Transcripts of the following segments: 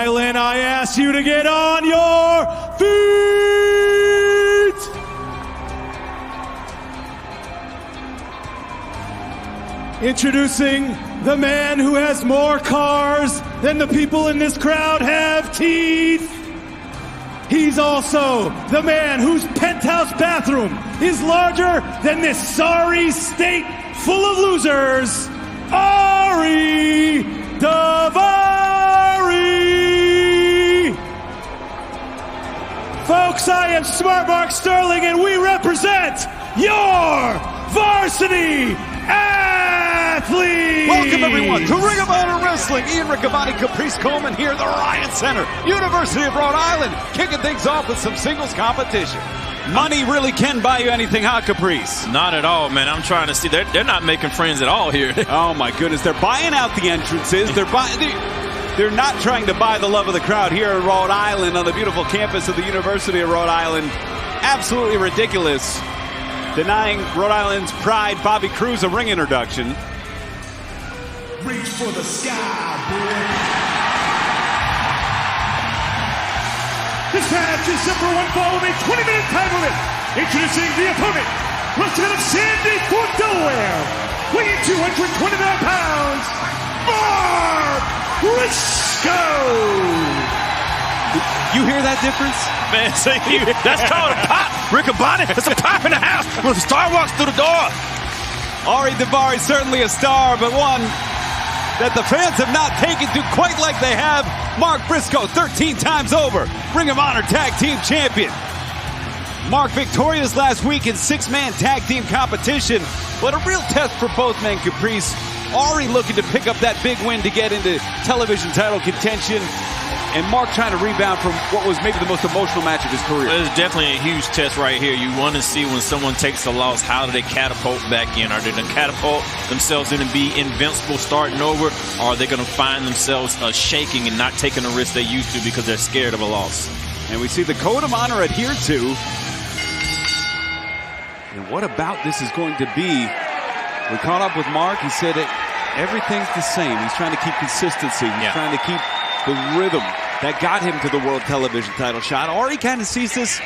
Island, I ask you to get on your feet! Introducing the man who has more cars than the people in this crowd have teeth. He's also the man whose penthouse bathroom is larger than this sorry state full of losers, Ari Daivari. Folks, I am Smart Mark Sterling, and we represent your varsity athletes. Welcome, everyone, to Ring of Honor Wrestling. Ian Riccaboni, Caprice Coleman here at the Ryan Center, University of Rhode Island, kicking things off with some singles competition. Money really can buy you anything, huh, Caprice? Not at all, man. I'm trying to see. They're not making friends at all here. Oh, my goodness. They're buying out the entrances. They're not trying to buy the love of the crowd here in Rhode Island on the beautiful campus of the University of Rhode Island. Absolutely ridiculous. Denying Rhode Island's pride, Bobby Cruz, a ring introduction. Reach for the sky, boy. This match is set for one fall with a 20-minute time limit. Introducing the opponent, wrestling out of Sandy Fort, Delaware, weighing 229 pounds, Mark Briscoe. You hear that difference? Man, that's called a pop. Riccaboni, it's a pop in the house when the star walks through the door. Ari Daivari, certainly a star, but one that the fans have not taken to quite like they have Mark Briscoe, 13 times over, Ring of Honor Tag Team Champion. Mark victorious last week in six-man tag team competition, but a real test for both men, Caprice. Ari looking to pick up that big win to get into television title contention, and Mark trying to rebound from what was maybe the most emotional match of his career. It's definitely a huge test right here. You want to see when someone takes a loss, how do they catapult back in? Are they going to catapult themselves in and be invincible starting over? Or are they going to find themselves shaking and not taking the risk they used to because they're scared of a loss? And we see the code of honor adhered to. And what about this is going to be? We caught up with Mark. He said everything's the same. He's trying to keep consistency. He's trying to keep the rhythm that got him to the world television title shot. Ari kind of sees this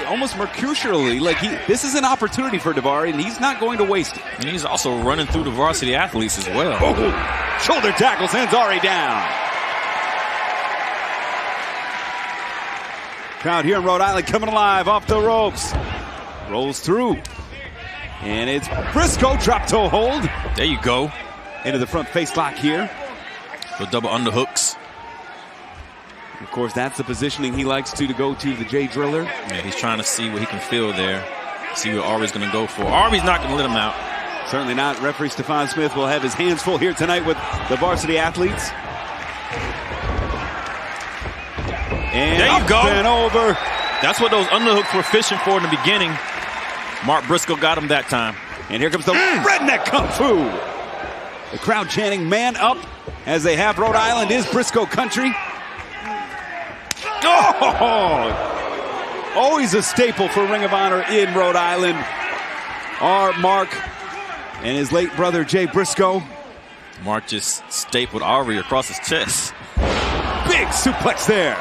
almost mercurially, like this is an opportunity for Daivari, and he's not going to waste it. And he's also running through the varsity athletes as well. Oh, shoulder tackle sends Ari down. Crowd here in Rhode Island coming alive off the ropes. Rolls through. And it's Briscoe, drop toe hold. There you go. Into the front face lock here. The double underhooks. Of course, that's the positioning he likes to go to the Jay Driller. Yeah, he's trying to see what he can feel there. See what Ari's going to go for. Ari's not going to let him out. Certainly not. Referee Stefan Smith will have his hands full here tonight with the varsity athletes. And there you go. And over. That's what those underhooks were fishing for in the beginning. Mark Briscoe got him that time. And here comes the redneck kung fu. The crowd chanting man up as they have Rhode Island is Briscoe country. Oh! Always a staple for Ring of Honor in Rhode Island. Our Mark and his late brother Jay Briscoe. Mark just stapled Ari across his chest. Big suplex there.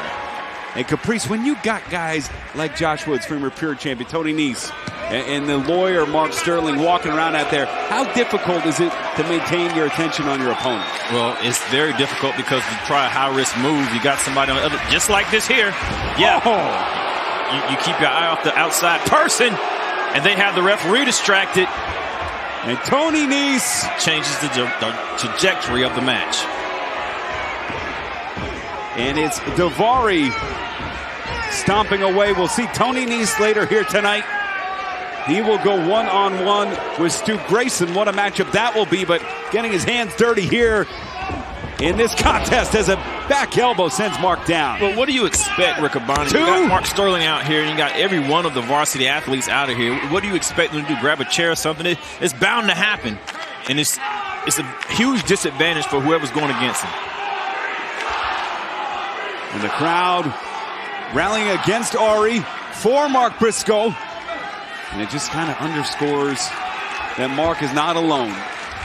And Caprice, when you got guys like Josh Woods, former Pure Champion, Tony Nese, and the lawyer Mark Sterling walking around out there, how difficult is it to maintain your attention on your opponent? Well, it's very difficult because you try a high-risk move. You got somebody on the other, just like this here. Yeah. Oh. You keep your eye off the outside person, and they have the referee distracted. And Tony Nese changes the trajectory of the match. And it's Daivari stomping away. We'll see Tony Nese later here tonight. He will go one-on-one with Stu Grayson. What a matchup that will be, but getting his hands dirty here in this contest as a back elbow sends Mark down. Well, what do you expect, Riccaboni? You got Mark Sterling out here, and you got every one of the varsity athletes out of here. What do you expect them to do? Grab a chair or something? It's bound to happen, and it's a huge disadvantage for whoever's going against him. And the crowd rallying against Ari for Mark Briscoe. And it just kind of underscores that Mark is not alone.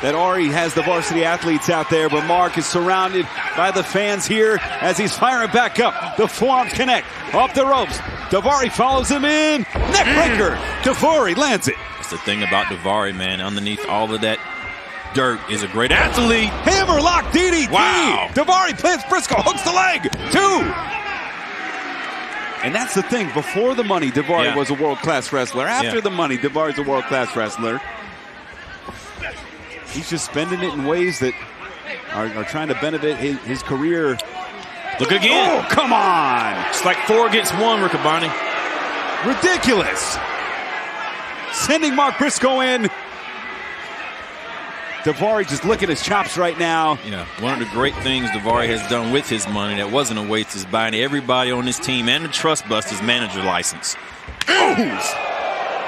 that Ari has the varsity athletes out there, but Mark is surrounded by the fans here as he's firing back up. The forearms connect off the ropes. Daivari follows him in. Neckbreaker. Daivari lands it. That's the thing about Daivari, man. Underneath all of that dirt is a great athlete. Hammerlock DDT. Wow. Daivari plants Briscoe, hooks the leg. 2. And that's the thing. Before the money, Daivari was a world-class wrestler. After the money, Daivari's a world-class wrestler. He's just spending it in ways that are trying to benefit his career. Look again. Oh, come on. It's like 4 against 1, Riccaboni. Ridiculous. Sending Mark Briscoe in. Daivari just licking his chops right now. Yeah, one of the great things Daivari has done with his money that wasn't a waste is buying everybody on his team and the Trust Busters manager license.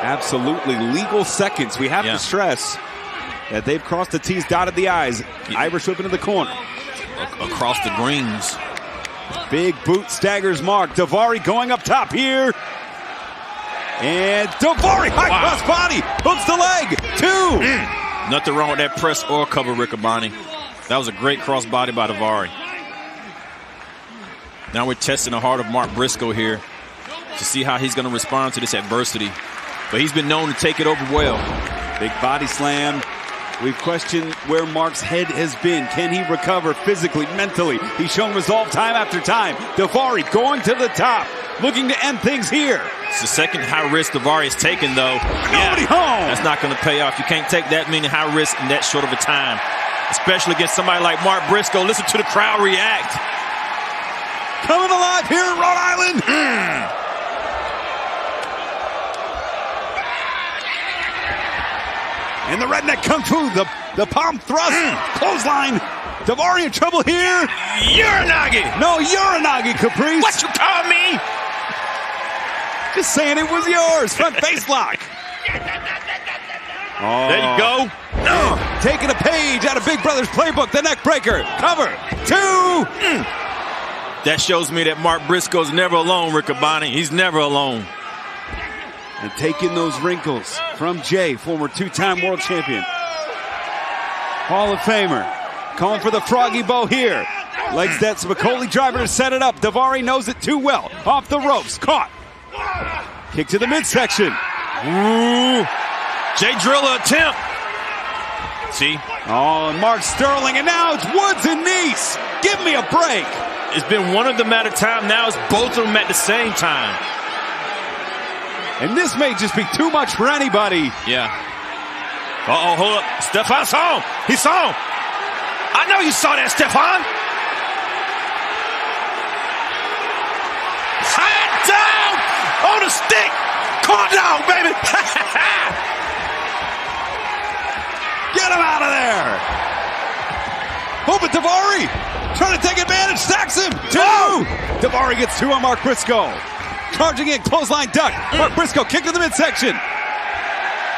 Absolutely legal seconds. We have to stress that they've crossed the T's, dotted the I's. Irish whip into the corner. Across the greens. Big boot staggers Mark. Daivari going up top here. And Daivari, high cross body, hooks the leg. 2. Nothing wrong with that press or cover, Riccaboni. That was a great crossbody by Daivari. Now we're testing the heart of Mark Briscoe here to see how he's going to respond to this adversity. But he's been known to take it over well. Big body slam. We've questioned where Mark's head has been. Can he recover physically, mentally? He's shown resolve time after time. Daivari going to the top, looking to end things here. It's the second high risk Daivari has taken, though. Nobody home. That's not going to pay off. You can't take that many high risks in that short of a time, especially against somebody like Mark Briscoe. Listen to the crowd react. Coming alive here in Rhode Island. And the redneck kung fu, the palm thrust, clothesline. Daivari in trouble here. Uranagi. No, Uranagi, Caprice. What you call me? Just saying it was yours. Front face lock. There you go. Taking a page out of Big Brother's playbook. The neck breaker. Cover. 2. That shows me that Mark Briscoe's never alone, Riccaboni. He's never alone. And taking those wrinkles from Jay, former 2-time world champion. Hall of Famer. Calling for the froggy bow here. Legs that Spicoli driver to set it up. Daivari knows it too well. Off the ropes. Caught. Kick to the midsection. Ooh. Jay Driller attempt. See? Oh, and Mark Sterling. And now it's Woods and Nice. Give me a break. It's been one of them at a time. Now it's both of them at the same time. And this may just be too much for anybody. Yeah. Uh-oh, hold up. Stefan saw him. He saw him. I know you saw that, Stefan. Hand down on the stick. Calm down, baby. Get him out of there. Oh, but Daivari trying to take advantage. Stacks him. 2. Daivari gets 2 on Mark Briscoe. Charging in, clothesline duck. Mark Briscoe kick to the midsection.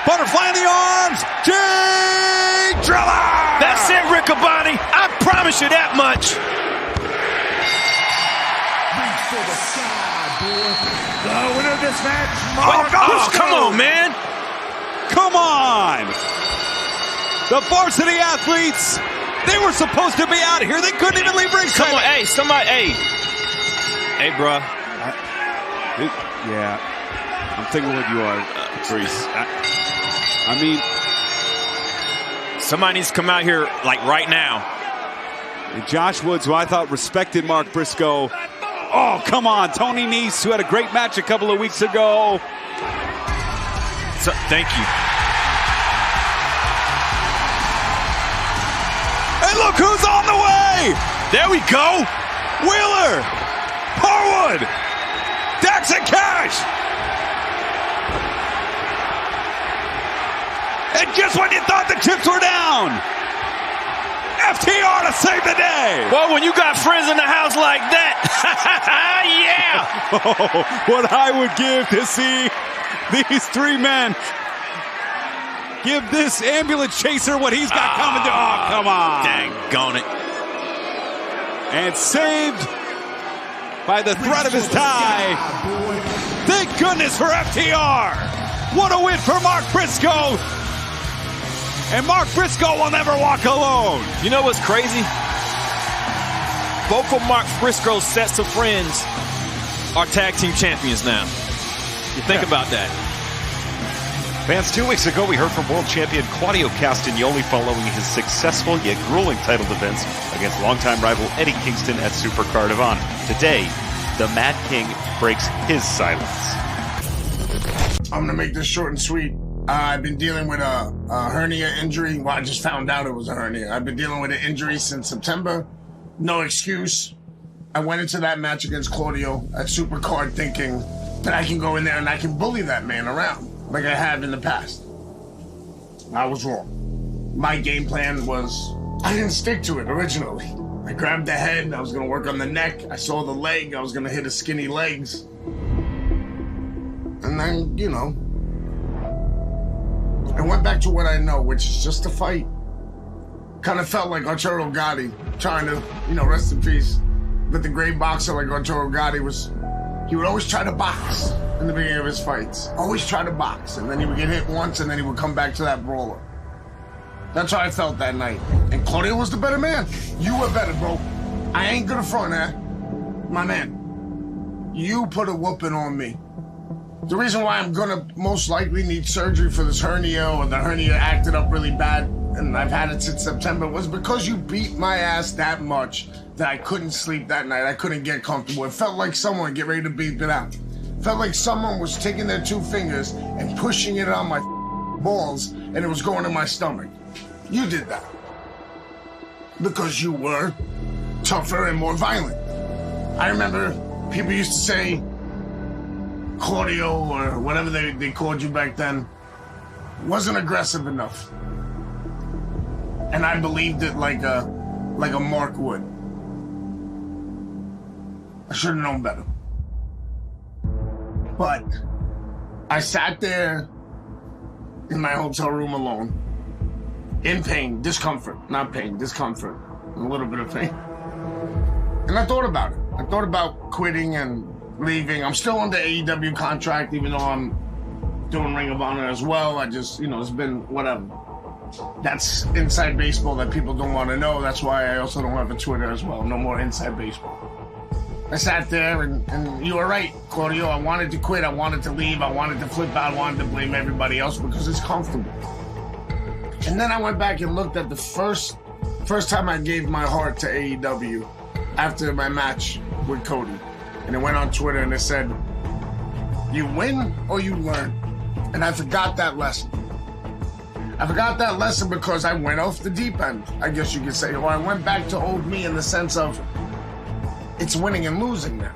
Butterfly in the arms. Jay Driller. That's it, Riccaboni. I promise you that much. Reach for the sky, boy. The winner of this match, Oh, come on, man. Come on. The varsity athletes, they were supposed to be out here. They couldn't even leave ringside. Come on, hey, somebody, hey, bro. Yeah, I'm thinking what you are, Patrice. I mean, somebody needs to come out here like right now. Josh Woods, who I thought respected Mark Briscoe. Oh, come on, Tony Nese, who had a great match a couple of weeks ago. So, thank you. And look who's on the way! There we go. Wheeler, Harwood, Dax and Cash. And just when you thought the chips were down, FTR to save the day. Well, when you got friends in the house like that, yeah. Oh, what I would give to see these 3 men give this ambulance chaser what he's got coming to. Oh, come on. Daggone it. And saved by the threat of his tie. Thank goodness for FTR. What a win for Mark Briscoe. And Mark Briscoe will never walk alone. You know what's crazy? Both of Mark Briscoe's sets of friends are tag team champions now. You think about that. Fans, 2 weeks ago, we heard from world champion Claudio Castagnoli following his successful yet grueling title defense against longtime rival Eddie Kingston at Supercard of Honor. Today, the Mad King breaks his silence. I'm gonna make this short and sweet. I've been dealing with a hernia injury. Well, I just found out it was a hernia. I've been dealing with an injury since September. No excuse. I went into that match against Claudio at Supercard thinking that I can go in there and I can bully that man around like I have in the past. I was wrong. My game plan was, I didn't stick to it originally. I grabbed the head, I was gonna work on the neck, I saw the leg, I was gonna hit his skinny legs. And then, you know, I went back to what I know, which is just a fight. Kind of felt like Arturo Gatti trying to, you know, rest in peace. But the great boxer like Arturo Gatti he would always try to box in the beginning of his fights. Always try to box. And then he would get hit once and then he would come back to that brawler. That's how I felt that night. And Claudio was the better man. You were better, bro. I ain't gonna front, my man. You put a whooping on me. The reason why I'm gonna most likely need surgery for this hernia, or the hernia acted up really bad, and I've had it since September, was because you beat my ass that much that I couldn't sleep that night. I couldn't get comfortable. It felt like someone get ready to beat it out. It felt like someone was taking their 2 fingers and pushing it on my balls, and it was going in my stomach. You did that. Because you were tougher and more violent. I remember people used to say, Claudio, or whatever they called you back then, wasn't aggressive enough. And I believed it like a Mark would. I should have known better. But I sat there in my hotel room alone, in pain, discomfort, not pain, discomfort, a little bit of pain. And I thought about it. I thought about quitting and leaving. I'm still under AEW contract, even though I'm doing Ring of Honor as well. I just, you know, it's been whatever. That's inside baseball that people don't want to know. That's why I also don't have a Twitter as well. No more inside baseball. I sat there and you were right, Claudio. I wanted to quit. I wanted to leave. I wanted to flip out. I wanted to blame everybody else because it's comfortable. And then I went back and looked at the first time I gave my heart to AEW after my match with Cody. And it went on Twitter and it said, you win or you learn. And I forgot that lesson. I forgot that lesson because I went off the deep end, I guess you could say. Or I went back to old me in the sense of, it's winning and losing now.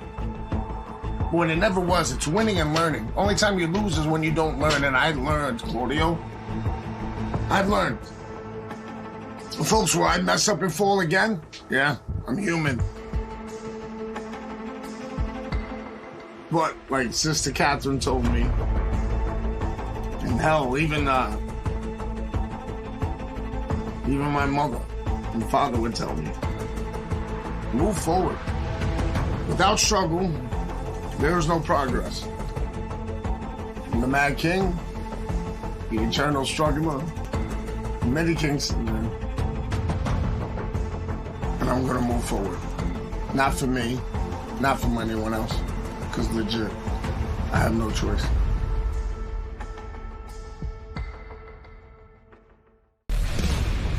But when it never was, it's winning and learning. Only time you lose is when you don't learn, and I learned, Claudio. I've learned. Folks, will I mess up and fall again? Yeah, I'm human. But, like Sister Catherine told me, and hell, even my mother and father would tell me, move forward. Without struggle, there is no progress. I'm the Mad King, the eternal struggler, Eddie Kingston, man. And I'm gonna move forward. Not for me, not from anyone else. Because legit, I have no choice.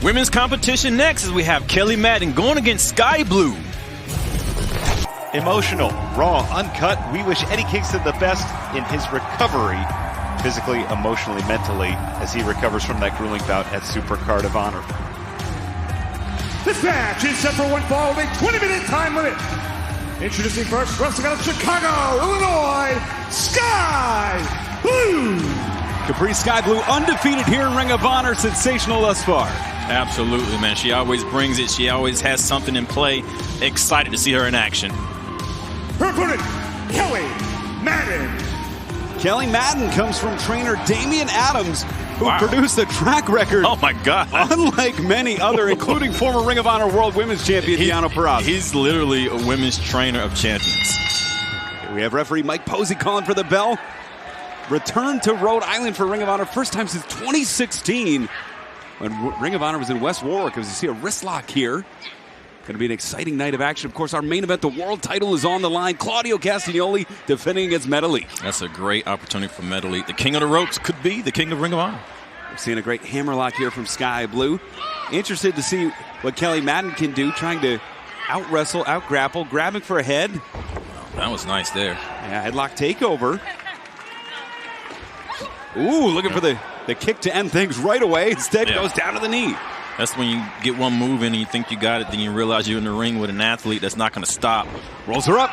Women's competition next as we have Kelly Madden going against Sky Blue. Emotional, raw, uncut. We wish Eddie Kingston the best in his recovery, physically, emotionally, mentally, as he recovers from that grueling bout at Supercard of Honor. This match is set for one fall with a 20-minute time limit. Introducing first, wrestling out of Chicago, Illinois, Sky Blue. Capri Sky Blue undefeated here in Ring of Honor, sensational thus far. Absolutely, man. She always brings it. She always has something in play. Excited to see her in action. Her opponent, Kelly Madden. Kelly Madden comes from trainer Damian Adams, who produced a track record. Oh my God. Unlike many other, including former Ring of Honor World Women's Champion Deonna Purrazzo. He's literally a women's trainer of champions. We have referee Mike Posey calling for the bell. Return to Rhode Island for Ring of Honor, first time since 2016. when Ring of Honor was in West Warwick. As you see a wrist lock here. Going to be an exciting night of action. Of course, our main event, the world title, is on the line. Claudio Castagnoli defending against Metalik. That's a great opportunity for Metalik. The king of the ropes could be the king of Ring of Honor. We're seeing a great hammerlock here from Sky Blue. Interested to see what Kelly Madden can do, trying to out-wrestle, out-grapple, grabbing for a head. That was nice there. Yeah, headlock takeover. Ooh, looking for the kick to end things right away. Instead, goes down to the knee. That's when you get one move in and you think you got it, then you realize you're in the ring with an athlete that's not going to stop. Rolls her up.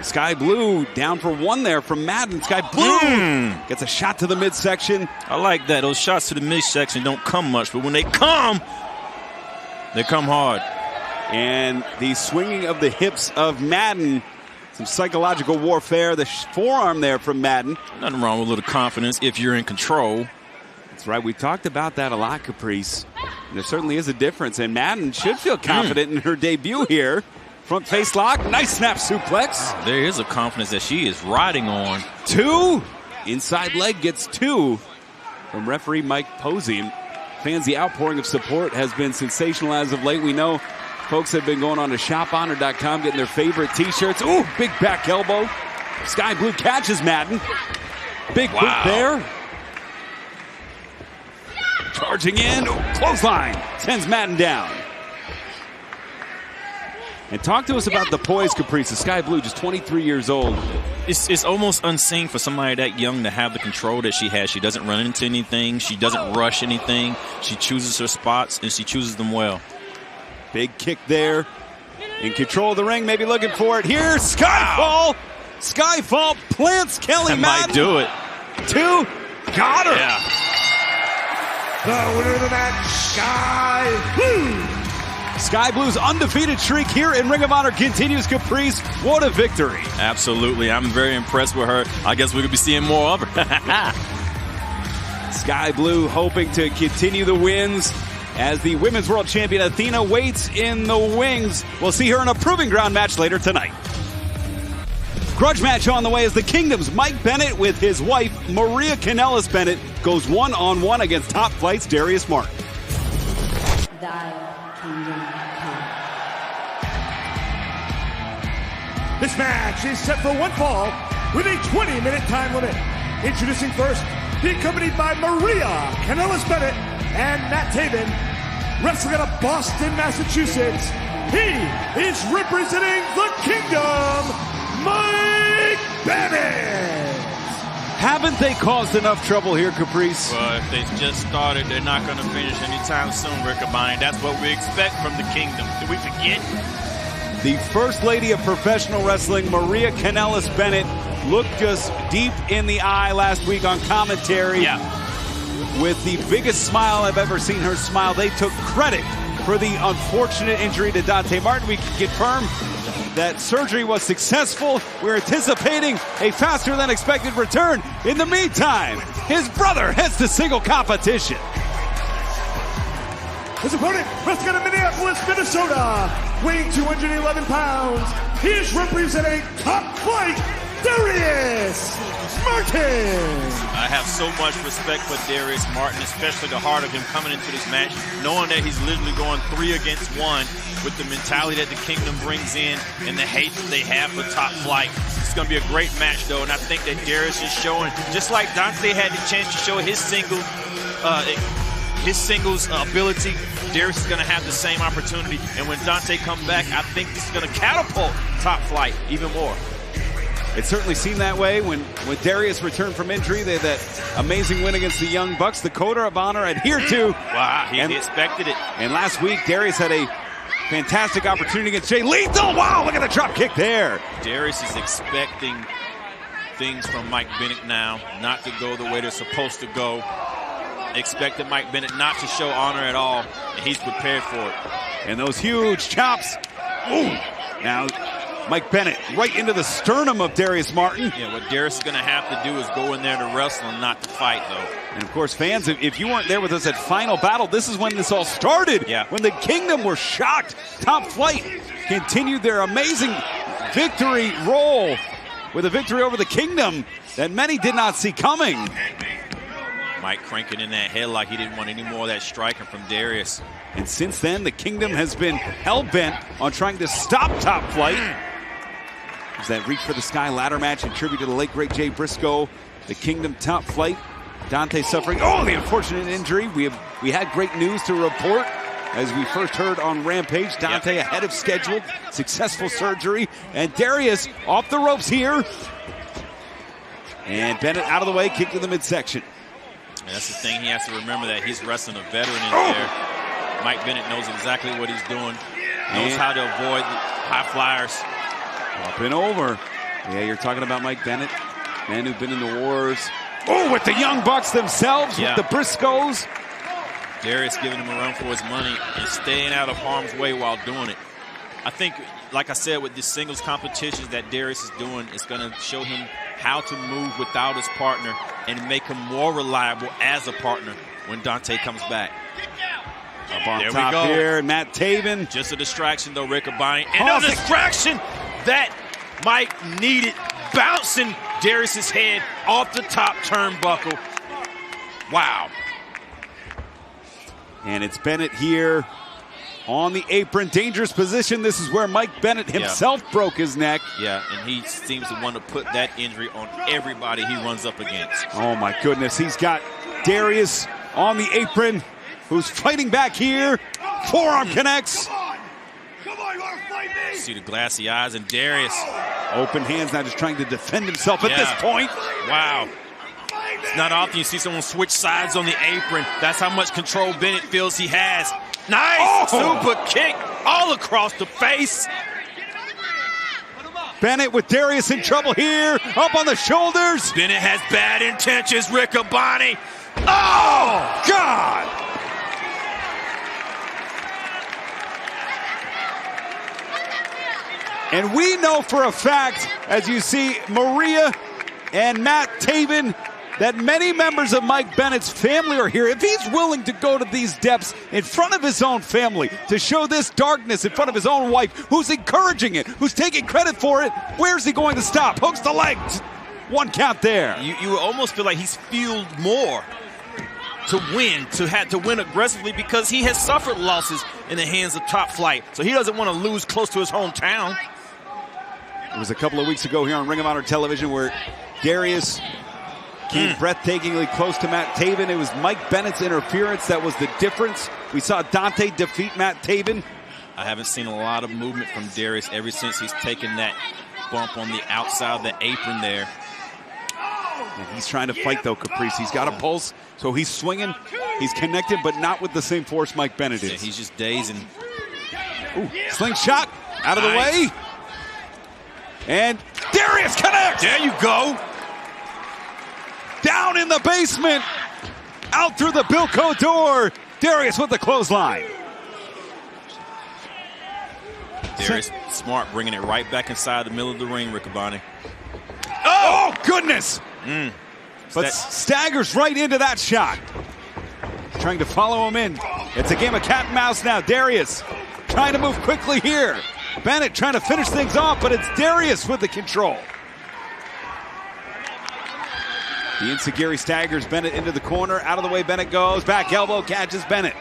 Sky Blue down for one there from Madden. Sky Blue gets a shot to the midsection. I like that. Those shots to the midsection don't come much, but when they come hard. And the swinging of the hips of Madden. Some psychological warfare. The forearm there from Madden. Nothing wrong with a little confidence if you're in control. That's right. We talked about that a lot, Caprice. There certainly is a difference, and Madden should feel confident in her debut here. Front face lock, nice snap suplex. There is a confidence that she is riding on. 2. Inside leg gets 2 from referee Mike Posey. Fans, the outpouring of support has been sensational as of late. We know folks have been going on to shophonor.com, getting their favorite T-shirts. Ooh, big back elbow. Sky Blue catches Madden. Big boot there. Charging in, clothesline, sends Madden down. And talk to us about the poise, Caprice. Sky Blue, just 23 years old. It's almost unseen for somebody that young to have the control that she has. She doesn't run into anything. She doesn't rush anything. She chooses her spots, and she chooses them well. Big kick there. In control of the ring, maybe looking for it here. Skyfall. Skyfall plants Kelly Madden. Might do it. 2. Got her. Yeah. The winner of the match, Sky Blue. Sky Blue's undefeated streak here in Ring of Honor continues, Caprice. What a victory. Absolutely. I'm very impressed with her. I guess we could be seeing more of her. Sky Blue hoping to continue the wins as the Women's World Champion Athena waits in the wings. We'll see her in a proving ground match later tonight. Grudge match on the way as the Kingdom's Mike Bennett with his wife, Maria Kanellis Bennett, goes one-on-one against Top Flight's Darius Martin. This match is set for one fall with a 20-minute time limit. Introducing first, he accompanied by Maria Kanellis Bennett and Matt Taven. Wrestling out of Boston, Massachusetts, he is representing the Kingdom, Mike Bennett. Haven't they caused enough trouble here, Caprice? Well, if they just started, they're not going to finish anytime soon, Riccaboni. That's what we expect from the Kingdom. Did we forget? The First Lady of Professional Wrestling, Maria Kanellis Bennett, looked us deep in the eye last week on commentary. Yeah. With the biggest smile I've ever seen her smile. They took credit for the unfortunate injury to Dante Martin. We can confirm that surgery was successful. We're anticipating a faster than expected return. In the meantime, his brother heads to single competition. His opponent, wrestling out of Minneapolis, Minnesota, weighing 211 pounds, he is representing Top Flight, Darius Martin. I have so much respect for Darius Martin, especially the heart of him coming into this match, knowing that he's literally going 3 against 1 with the mentality that the Kingdom brings in and the hate that they have for Top Flight. It's going to be a great match, though, and I think that Darius is showing, just like Dante had the chance to show his singles ability, Darius is going to have the same opportunity. And when Dante comes back, I think this is going to catapult Top Flight even more. It certainly seemed that way when Darius returned from injury. They had that amazing win against the Young Bucks. The Code of Honor adhered to. Wow, he expected it. And last week, Darius had a fantastic opportunity against Jay Lethal. Wow, look at the drop kick there. Darius is expecting things from Mike Bennett now, not to go the way they're supposed to go. Expected Mike Bennett not to show honor at all, and he's prepared for it. And those huge chops. Ooh, now Mike Bennett right into the sternum of Darius Martin. Yeah, what Darius is going to have to do is go in there to wrestle and not to fight, though. And, of course, fans, if you weren't there with us at Final Battle, this is when this all started. Yeah. When the Kingdom were shocked. Top Flight continued their amazing victory roll with a victory over the Kingdom that many did not see coming. Mike cranking in that headlock. He didn't want any more of that striking from Darius. And since then, the Kingdom has been hell-bent on trying to stop Top Flight. There's that Reach for the Sky ladder match in tribute to the late, great Jay Briscoe. The Kingdom, Top Flight. Dante suffering, the unfortunate injury. We had great news to report. As we first heard on Rampage, Dante ahead of schedule, successful surgery. And Darius off the ropes here. And Bennett out of the way, kick to the midsection. And that's the thing, he has to remember that he's wrestling a veteran in there. Mike Bennett knows exactly what he's doing, knows how to avoid the high flyers. Up and over. Yeah, you're talking about Mike Bennett, man who've been in the wars. With the Young Bucks themselves, with the Briscoes. Darius giving him a run for his money and staying out of harm's way while doing it. I think, like I said, with the singles competitions that Darius is doing, it's going to show him how to move without his partner and make him more reliable as a partner when Dante comes back. Up on top here, Matt Taven. Just a distraction, though, Riccaboni. And a distraction that Mike needed, bouncing Darius's head off the top turnbuckle. Wow. And it's Bennett here on the apron. Dangerous position. This is where Mike Bennett himself broke his neck. Yeah, and he seems to want to put that injury on everybody he runs up against. Oh, my goodness. He's got Darius on the apron, who's fighting back here. Forearm connects. Come on, you want to fight me? See the glassy eyes, and Darius. Open hands now, just trying to defend himself at this point. Wow. It's not often you see someone switch sides on the apron. That's how much control Bennett feels he has. Nice super kick all across the face. Bennett with Darius in trouble here. Up on the shoulders. Bennett has bad intentions, Riccaboni. Oh, God. And we know for a fact, as you see Maria and Matt Taven, that many members of Mike Bennett's family are here. If he's willing to go to these depths in front of his own family to show this darkness in front of his own wife, who's encouraging it, who's taking credit for it, where's he going to stop? Hooks the legs. One count there. You almost feel like he's fueled more to win, to win aggressively, because he has suffered losses in the hands of Top Flight. So he doesn't want to lose close to his hometown. It was a couple of weeks ago here on Ring of Honor television where Darius came breathtakingly close to Matt Taven. It was Mike Bennett's interference that was the difference. We saw Dante defeat Matt Taven. I haven't seen a lot of movement from Darius ever since he's taken that bump on the outside of the apron there. And he's trying to fight, though, Caprice. He's got a pulse, so he's swinging. He's connected, but not with the same force Mike Bennett is. Yeah, he's just dazing. Ooh, slingshot out of the way. And Darius connects. There you go. Down in the basement. Out through the Bilko door. Darius with the clothesline. Darius smart, bringing it right back inside the middle of the ring, Riccaboni. Oh, goodness. But staggers right into that shot. Trying to follow him in. It's a game of cat and mouse now. Darius trying to move quickly here. Bennett trying to finish things off, but it's Darius with the control. The Enziguri staggers Bennett into the corner. Out of the way Bennett goes. Back elbow catches Bennett.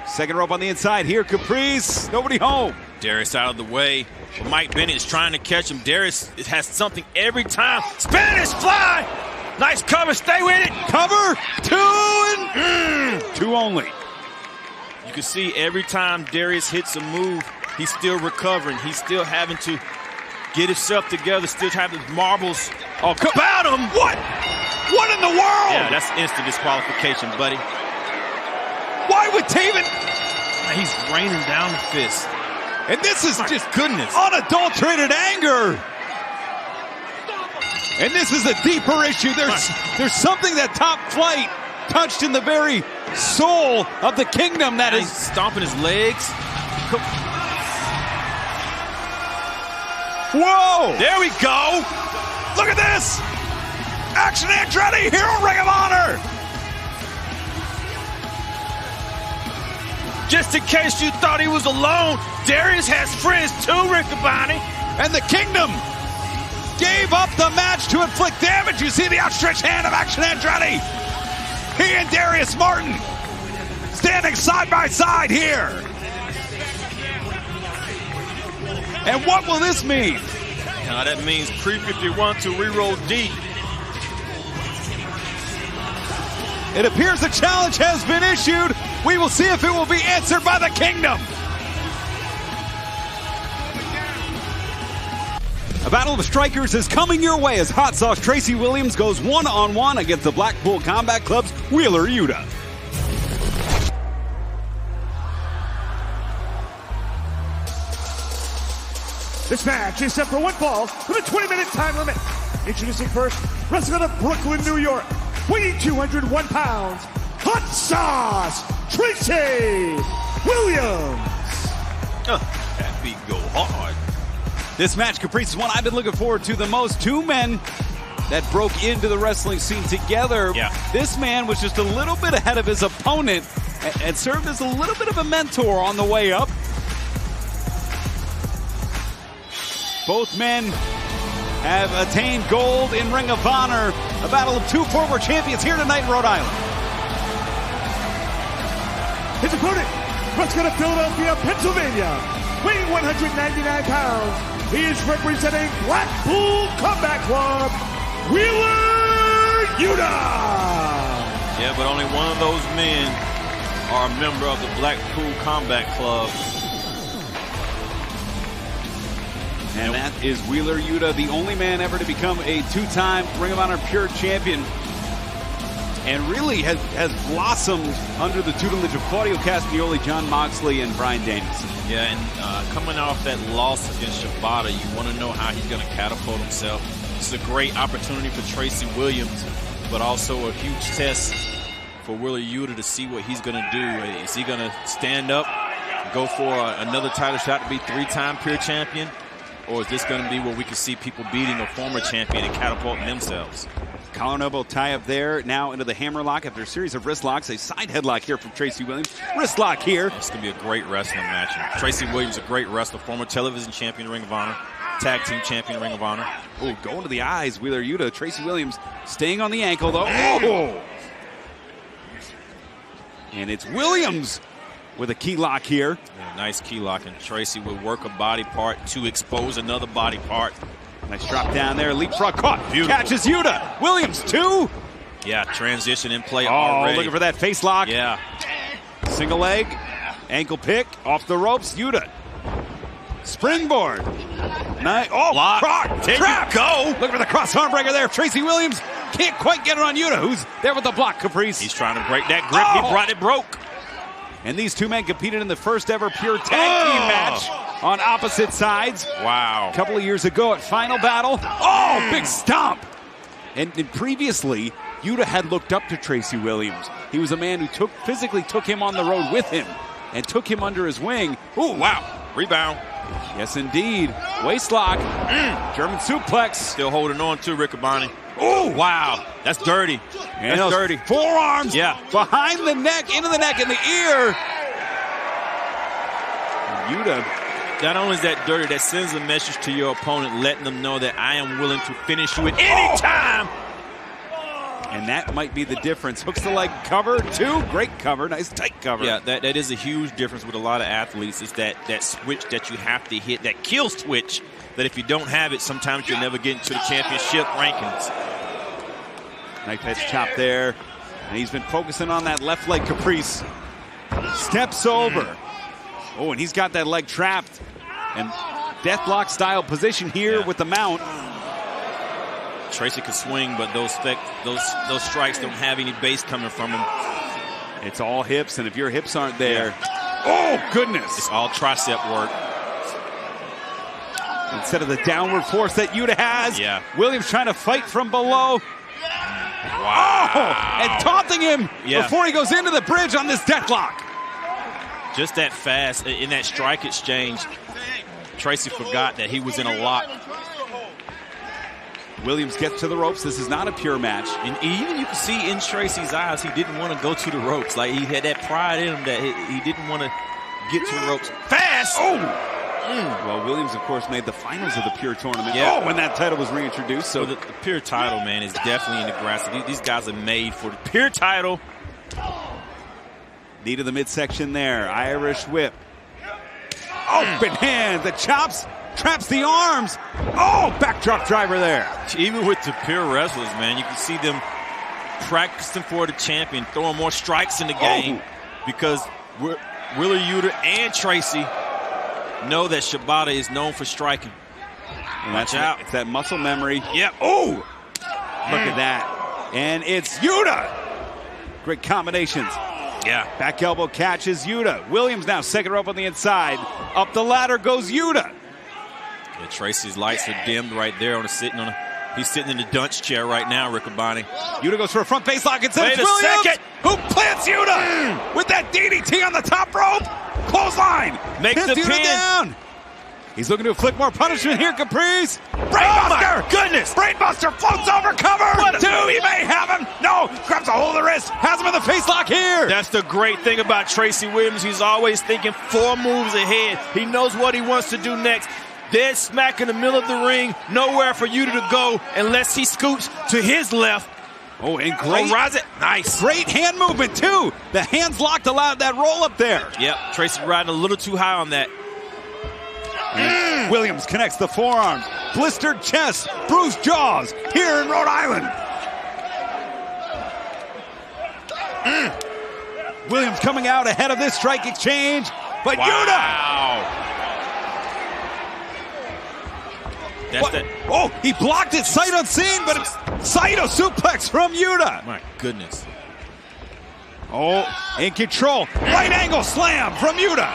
Second rope on the inside here. Caprice. Nobody home. Darius out of the way. But Mike Bennett is trying to catch him. Darius has something every time. Spanish fly. Nice cover. Stay with it. Cover. Two and two only. You can see every time Darius hits a move, he's still recovering. He's still having to get himself together, still having his marbles. Oh, about him. What? What in the world? Yeah, that's instant disqualification, buddy. Why would Taven? He's raining down the fist. And this is just goodness. Unadulterated anger. And this is a deeper issue. There's something that Top Flight touched in the very soul of the Kingdom that is stomping his legs. Whoa! There we go. Look at this. Action Andretti here on Ring of Honor. Just in case you thought he was alone, Darius has friends too, Riccaboni. And the Kingdom gave up the match to inflict damage. You see the outstretched hand of Action Andretti. He and Darius Martin standing side by side here. And what will this mean? Now that means pre-51 to reroll D. It appears the challenge has been issued. We will see if it will be answered by the Kingdom. A battle of strikers is coming your way as Hot Sauce Tracy Williams goes one-on-one against the Blackpool Combat Club's Wheeler Yuta. This match is set for one fall with a 20-minute time limit. Introducing first, wrestling out of Brooklyn, New York, weighing 201 pounds, Hot Sauce Tracy Williams. That beat go hard. This match, Caprice, is one I've been looking forward to the most. Two men that broke into the wrestling scene together. Yeah. This man was just a little bit ahead of his opponent and served as a little bit of a mentor on the way up. Both men have attained gold in Ring of Honor. A battle of two former champions here tonight in Rhode Island. His opponent, wrestling out of Philadelphia, Pennsylvania, weighing 199 pounds. He is representing Blackpool Combat Club, Wheeler Yuta. Yeah, but only one of those men are a member of the Blackpool Combat Club. And that is Wheeler Yuta, the only man ever to become a two-time Ring of Honor Pure Champion. And really has blossomed under the tutelage of Claudio Castagnoli, John Moxley, and Bryan Danielson. Yeah, and coming off that loss against Shibata, you want to know how he's going to catapult himself. It's a great opportunity for Tracy Williams, but also a huge test for Wheeler Yuta to see what he's going to do. Is he going to stand up, go for another title shot to be three-time Pure Champion? Or is this going to be where we can see people beating a former champion and catapulting themselves? Collar and elbow tie up there, now into the hammerlock after a series of wrist locks. A side headlock here from Tracy Williams. Wrist lock here. It's going to be a great wrestling match. And Tracy Williams, a great wrestler, former television champion Ring of Honor, tag team champion Ring of Honor. Oh, going to the eyes, Wheeler Yuta. Tracy Williams staying on the ankle, though. Oh! And it's Williams with a key lock here. Yeah, nice key lock, and Tracy will work a body part to expose another body part. Nice drop down there, leapfrog caught. Beautiful. Catches Yuta. Williams, two. Yeah, transition in play Oh, already. looking for that face lock. Yeah. Single leg, ankle pick, off the ropes, Yuta. Springboard. Nice. Oh, Lock. Croc. There Trap. you go. Looking for the cross arm breaker there. Tracy Williams can't quite get it on Yuta, who's there with the block, Caprice. He's trying to break that grip. Oh. He brought it broke. And these two men competed in the first ever pure tag team match on opposite sides. Wow. A couple of years ago at Final Battle. Oh, big stomp. And previously, Yuta had looked up to Tracy Williams. He was a man who physically took him on the road with him and took him under his wing. Ooh, wow. Rebound. Yes, indeed. Waist lock. German suplex. Still holding on to Riccaboni. Oh, wow. That's dirty. And That's those dirty. Forearms. Yeah. Behind the neck, into the neck, in the ear. Yuta. Not only is that dirty, that sends a message to your opponent, letting them know that I am willing to finish you at any time. And that might be the difference. Hooks the leg cover, too. Great cover. Nice tight cover. Yeah, that is a huge difference with a lot of athletes, is that switch that you have to hit, that kill switch, that if you don't have it, sometimes you'll never get into the championship rankings. Knife edge chop there. And he's been focusing on that left leg, Caprice. Steps over. Oh, and he's got that leg trapped. And deathlock style position here with the mount. Tracy can swing, but those strikes don't have any base coming from him. It's all hips, and if your hips aren't there, oh, goodness. It's all tricep work. Instead of the downward force that Yuta has, Williams trying to fight from below. Wow. Oh, and taunting him before he goes into the bridge on this deathlock. Just that fast, in that strike exchange, Tracy forgot that he was in a lock. Williams gets to the ropes. This is not a pure match. And even you can see in Tracy's eyes, he didn't want to go to the ropes. Like, he had that pride in him that he didn't want to get to the ropes fast. Oh! Well, Williams, of course, made the finals of the Pure tournament. Yeah. When that title was reintroduced. So the Pure title, man, is definitely in the grass. These guys are made for the Pure title. knee to the midsection there. Irish whip. Open hand. The chops. Traps the arms. Oh, backdrop driver there. Even with the Pure wrestlers, man, you can see them practicing for the champion, throwing more strikes in the game because Wheeler Yuta and Tracy know that Shibata is known for striking. And that's out. It's that muscle memory. Yep. Oh, look at that. And it's Yuta. Great combinations. Yeah. Back elbow catches Yuta. Williams now second rope on the inside. Up the ladder goes Yuta. Yeah, Tracy's lights are dimmed right there he's sitting in the dunce chair right now, Riccaboni. Yuta goes for a front face lock. It's Wait a Williams second. who plants Yuta with that DDT on the top rope. Clothesline. Makes Pins the Yuta pin. down. He's looking to inflict more punishment here, Caprice. Oh Brainbuster. my goodness. Brainbuster floats over cover. What a- Two, he may have him. No, grabs a hold of the wrist. Has him in the face lock here. That's the great thing about Tracy Williams. He's always thinking 4 moves ahead. He knows what he wants to do next. Dead smack in the middle of the ring. Nowhere for Yuta to go unless he scoots to his left. Oh, and great. Oh, rise it. Nice. Great hand movement, too. The hands locked allowed that roll up there. Yep, Tracy riding a little too high on that. Williams connects the forearms. Blistered chest, bruised jaws here in Rhode Island. Williams coming out ahead of this strike exchange. But Wow. That's Yuta. that. Oh, he blocked it sight unseen, but it's Saito suplex from Yuta. My goodness. Oh, in control. Right angle slam from Yuta.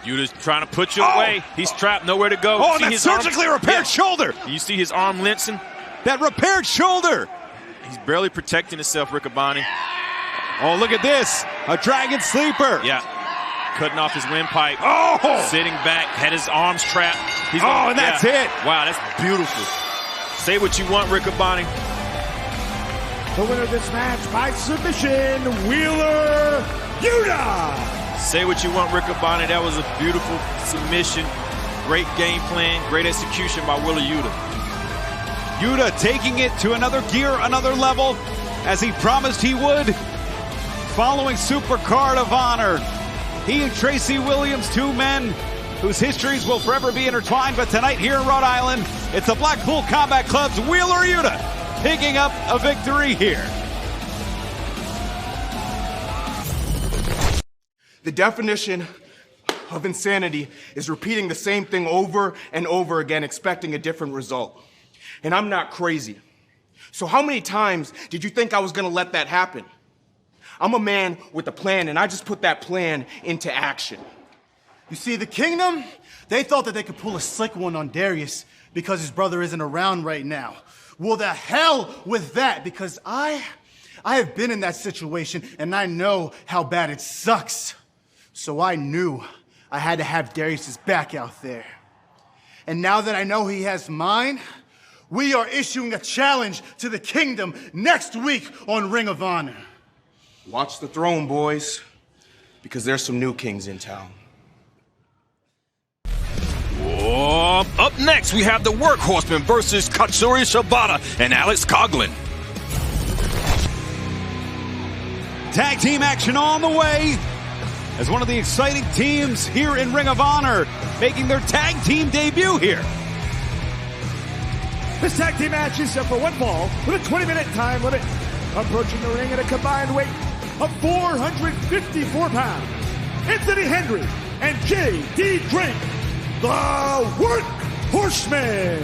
Yuta's trying to put you away. He's trapped, nowhere to go. Oh, and See that his arm- surgically repaired shoulder. You see his arm lengthen? That repaired shoulder. He's barely protecting himself, Riccaboni. Oh, look at this. A dragon sleeper. Yeah. Cutting off his windpipe. Oh! Sitting back, had his arms trapped. And that's it. Wow, that's beautiful. Say what you want, Riccaboni. The winner of this match by submission, Wheeler Yuta. Say what you want, Riccaboni. That was a beautiful submission. Great game plan, great execution by Wheeler Yuta. Yuta taking it to another gear, another level, as he promised he would. Following Supercard of Honor, he and Tracy Williams, 2 men whose histories will forever be intertwined. But tonight here in Rhode Island, it's the Blackpool Combat Club's Wheeler Yuta picking up a victory here. The definition of insanity is repeating the same thing over and over again, expecting a different result. And I'm not crazy. So how many times did you think I was gonna let that happen? I'm a man with a plan, and I just put that plan into action. You see, the Kingdom, they thought that they could pull a slick one on Darius because his brother isn't around right now. Well, the hell with that, because I have been in that situation, and I know how bad it sucks. So I knew I had to have Darius's back out there. And now that I know he has mine, we are issuing a challenge to the Kingdom next week on Ring of Honor. Watch the throne, boys, because there's some new kings in town. Up next, we have the Workhorsemen versus Katsuri Shibata and Alex Coughlin. Tag team action on the way as one of the exciting teams here in Ring of Honor making their tag team debut here. This tag team match is set for 1 fall with a 20-minute time limit. Approaching the ring at a combined weight of 454 pounds, Anthony Henry and J.D. Drake, the Workhorsemen.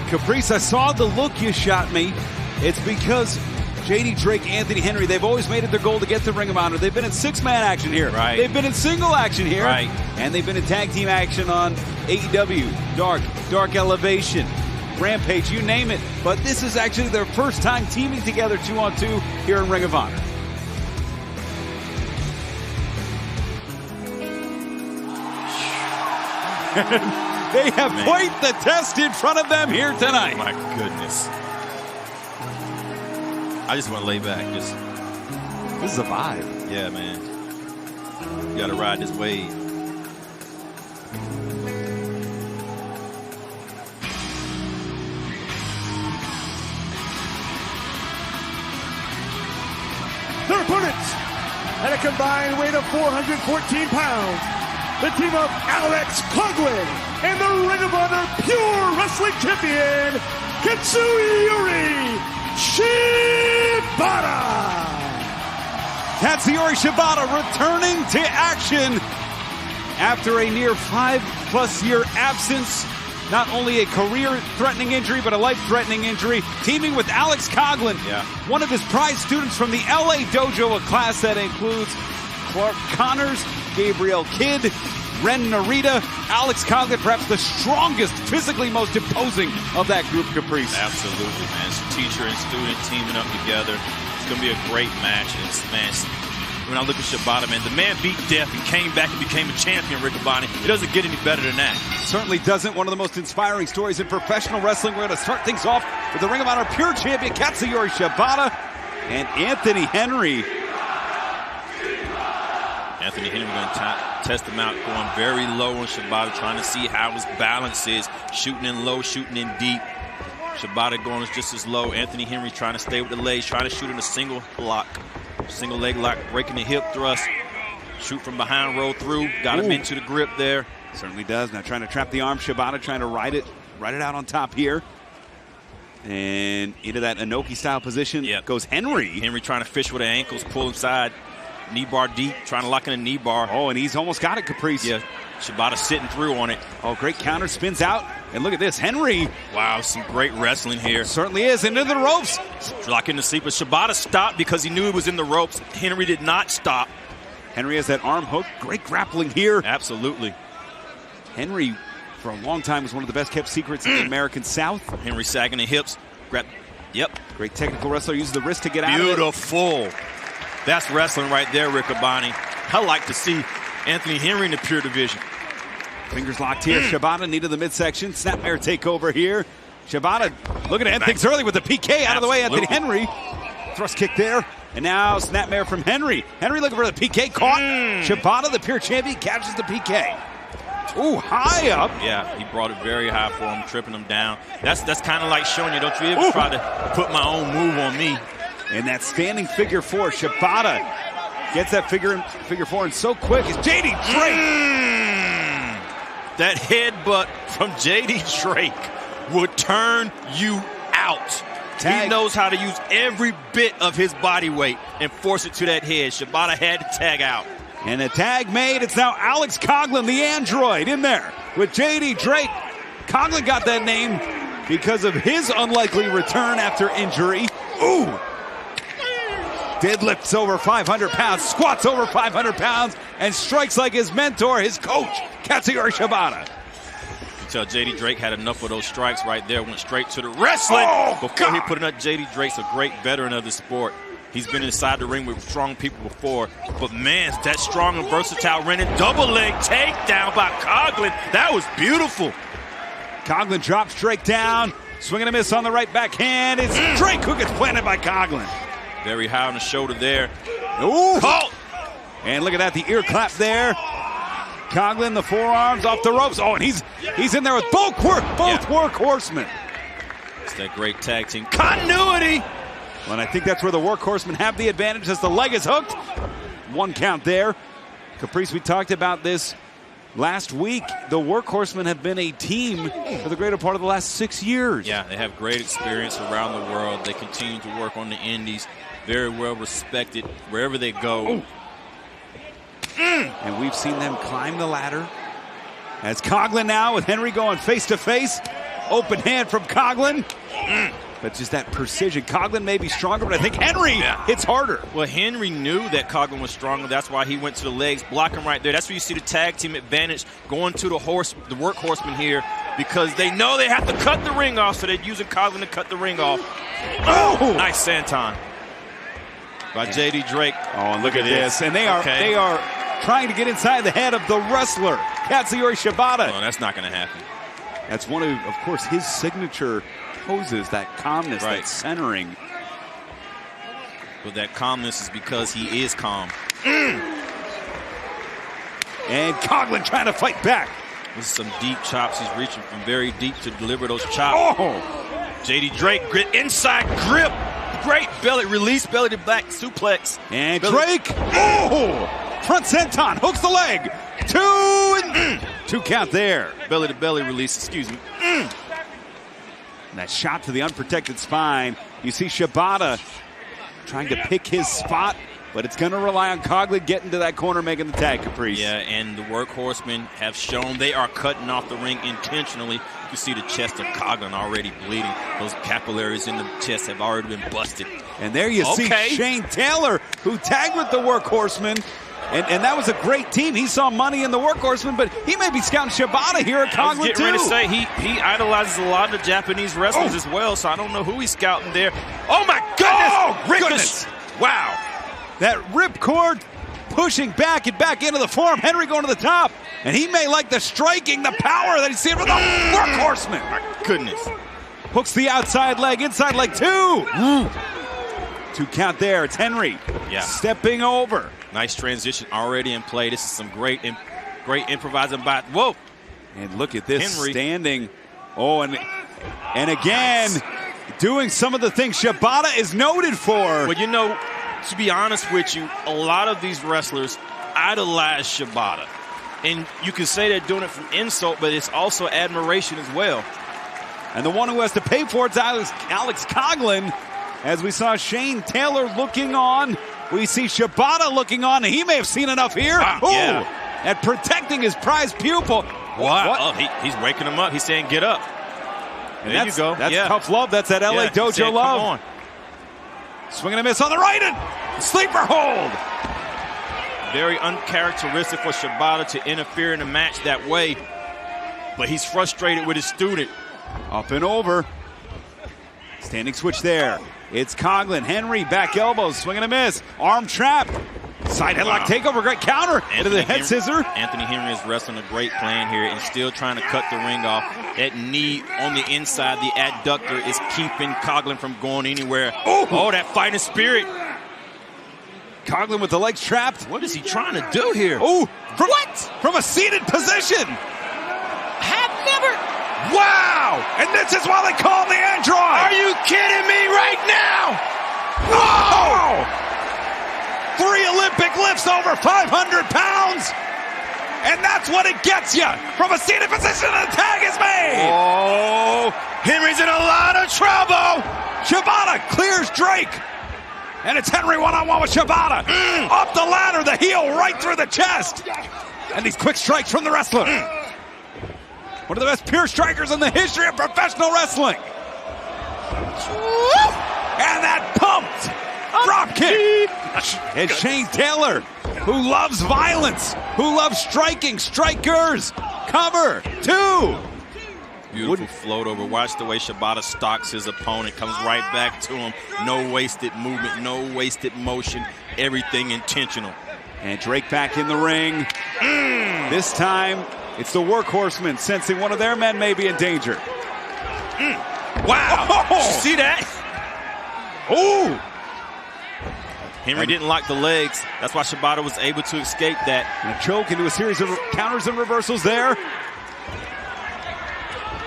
Caprice, I saw the look you shot me. It's because J.D. Drake, Anthony Henry, they've always made it their goal to get to Ring of Honor. They've been in 6-man action here. Right. They've been in single action here. Right. And they've been in tag team action on AEW, Dark Elevation, Rampage, you name it. But this is actually their first time teaming together 2-on-2 here in Ring of Honor. They have quite the test in front of them here tonight. My goodness. I just want to lay back. This is a vibe. Yeah, man. You got to ride this wave. opponents, at a combined weight of 414 pounds, the team of Alex Coughlin and the Ring of Honor Pure Wrestling Champion, Katsuyori Shibata. Katsuyori Shibata returning to action after a near 5+ year absence. Not only a career-threatening injury, but a life-threatening injury. Teaming with Alex Coughlin, one of his prize students from the LA Dojo, a class that includes Clark Connors, Gabriel Kidd, Ren Narita, Alex Coughlin, perhaps the strongest, physically most imposing of that group, Caprice. Absolutely, man. It's teacher and student teaming up together. It's going to be a great match. When I look at Shibata, man, the man beat death and came back and became a champion, Riccaboni. It doesn't get any better than that. Certainly doesn't. One of the most inspiring stories in professional wrestling. We're going to start things off with the Ring of Honor Pure Champion, Katsuyori Shibata, and Anthony Henry. Anthony Henry going to test him out, going very low on Shibata, trying to see how his balance is, shooting in low, shooting in deep. Shibata going just as low. Anthony Henry trying to stay with the legs, trying to shoot in a single lock. Single leg lock, breaking the hip thrust. Shoot from behind, roll through. Got him into the grip there. Certainly does. Now trying to trap the arm. Shibata trying to ride it out on top here. And into that Inoki style position goes Henry. Henry trying to fish with the ankles, pull inside. Knee bar deep, trying to lock in a knee bar. Oh, and he's almost got it, Caprice. Yeah, Shibata sitting through on it. Oh, great counter, spins out. And look at this, Henry. Wow, some great wrestling here. Certainly is, into the ropes. Lock in the seat, but Shibata stopped because he knew he was in the ropes. Henry did not stop. Henry has that arm hook. Great grappling here. Absolutely. Henry, for a long time, was one of the best kept secrets in the American South. Henry sagging the hips. Great technical wrestler, uses the wrist to get out of it. Beautiful. That's wrestling right there, Riccaboni. I like to see Anthony Henry in the Pure division. Fingers locked here. Shibata needed the midsection. Snapmare takeover here. Shibata looking to end things early with the PK out of the way. Anthony Henry. Thrust kick there. And now snapmare from Henry. Henry looking for the PK. Caught. Shibata, the Pure champion, catches the PK. Ooh, high up. Yeah, he brought it very high for him, tripping him down. That's kind of like showing you, don't you ever try to put my own move on me. And that standing figure four, Shibata gets that figure four, and so quick is JD Drake. That headbutt from JD Drake would turn you out. Tag. He knows how to use every bit of his body weight and force it to that head. Shibata had to tag out. And the tag made. It's now Alex Coughlin, the android, in there with JD Drake. Coughlin got that name because of his unlikely return after injury. Ooh! Deadlifts over 500 pounds, squats over 500 pounds, and strikes like his mentor, his coach, Katsuyori Shibata. Tell JD Drake had enough of those strikes right there, went straight to the wrestling. Before he put it up, JD Drake's a great veteran of the sport. He's been inside the ring with strong people before. But man, that strong and versatile running double leg takedown by Coughlin. That was beautiful. Coughlin drops Drake down, swinging a miss on the right backhand. It's Drake who gets planted by Coughlin. Very high on the shoulder there. Ooh! Caught. And look at that, the ear clap there. Coughlin, the forearms off the ropes. Oh, and he's in there with both workhorsemen. It's that great tag team continuity. Well, and I think that's where the workhorsemen have the advantage as the leg is hooked. One count there. Caprice, we talked about this last week. The workhorsemen have been a team for the greater part of the last 6 years. Yeah, they have great experience around the world. They continue to work on the indies. Very well respected wherever they go. And we've seen them climb the ladder. As Coughlin now with Henry going face to face. Open hand from Coughlin. But just that precision. Coughlin may be stronger, but I think Henry hits harder. Well, Henry knew that Coughlin was stronger. That's why he went to the legs, blocking right there. That's where you see the tag team advantage going to the workhorseman here, because they know they have to cut the ring off, so they're using Coughlin to cut the ring off. Oh! Nice senton by JD Drake. Oh, and look at this. And they are trying to get inside the head of the wrestler, Katsuyori Shibata. No, that's not going to happen. That's one of course, his signature poses, that calmness, that centering. But that calmness is because he is calm. And Coughlin trying to fight back. This is some deep chops. He's reaching from very deep to deliver those chops. Oh! JD Drake, inside grip. great belly release, belly to back suplex. And Drake, oh, front senton, hooks the leg. 2 and 2 count there. Belly to belly release, excuse me. And that shot to the unprotected spine. You see Shibata trying to pick his spot, but it's going to rely on Coughlin getting to that corner, making the tag, Caprice. Yeah, and the Workhorsemen have shown they are cutting off the ring intentionally. You can see the chest of Coughlin already bleeding. Those capillaries in the chest have already been busted. And there you see Shane Taylor, who tagged with the Workhorsemen. And that was a great team. He saw money in the Workhorsemen, but he may be scouting Shibata here at Coughlin, too. I was getting ready to say, he idolizes a lot of the Japanese wrestlers as well, so I don't know who he's scouting there. Oh, my goodness! Oh, Goodness! Wow. That ripcord pushing back and back into the form. Henry going to the top. And he may like the striking, the power that he's seeing from the Workhorsemen. My goodness. Hooks the outside leg, inside leg 2. 2 count there. It's Henry stepping over. Nice transition already in play. This is some great improvising by. Whoa! And look at this Henry standing. Oh, and again, doing some of the things Shibata is noted for. Well, you know, to be honest with you, a lot of these wrestlers idolize Shibata. And you can say they're doing it from insult, but it's also admiration as well. And the one who has to pay for it is Alex Coughlin. As we saw Shane Taylor looking on, we see Shibata looking on, and he may have seen enough here. At protecting his prized pupil. What? Oh, he's waking him up. He's saying, get up. And there you go. That's tough love. That's that LA Dojo saying, love. Come on. Swing and a miss on the right, and sleeper hold. Very uncharacteristic for Shibata to interfere in a match that way. But he's frustrated with his student. Up and over. Standing switch there. It's Coughlin. Henry, back elbows, swing and a miss. Arm trap. Side headlock takeover, great counter into the head scissor. Anthony Henry is wrestling a great plan here and still trying to cut the ring off. That knee on the inside, the adductor, is keeping Coughlin from going anywhere. Oh, that fighting spirit. Coughlin with the legs trapped. What is he trying to do here? Oh, from a seated position. Have never. Wow! And this is why they call him the Android. Are you kidding me right now? Whoa! 3 Olympic lifts over 500 pounds. And that's what it gets you. From a seated position, the tag is made. Oh, Henry's in a lot of trouble. Shibata clears Drake. And it's Henry one-on-one with Shibata. Up the ladder, the heel right through the chest. And these quick strikes from the wrestler. One of the best pure strikers in the history of professional wrestling. And that pumped drop kick. And Shane Taylor, who loves violence, who loves striking, strikers. Cover 2. Beautiful float over. Watch the way Shibata stalks his opponent, comes right back to him. No wasted movement, no wasted motion, everything intentional. And Drake back in the ring. This time, it's the Workhorsemen sensing one of their men may be in danger. Wow! Did you see that? Ooh! Henry didn't lock the legs. That's why Shibata was able to escape that. And a choke into a series of counters and reversals there.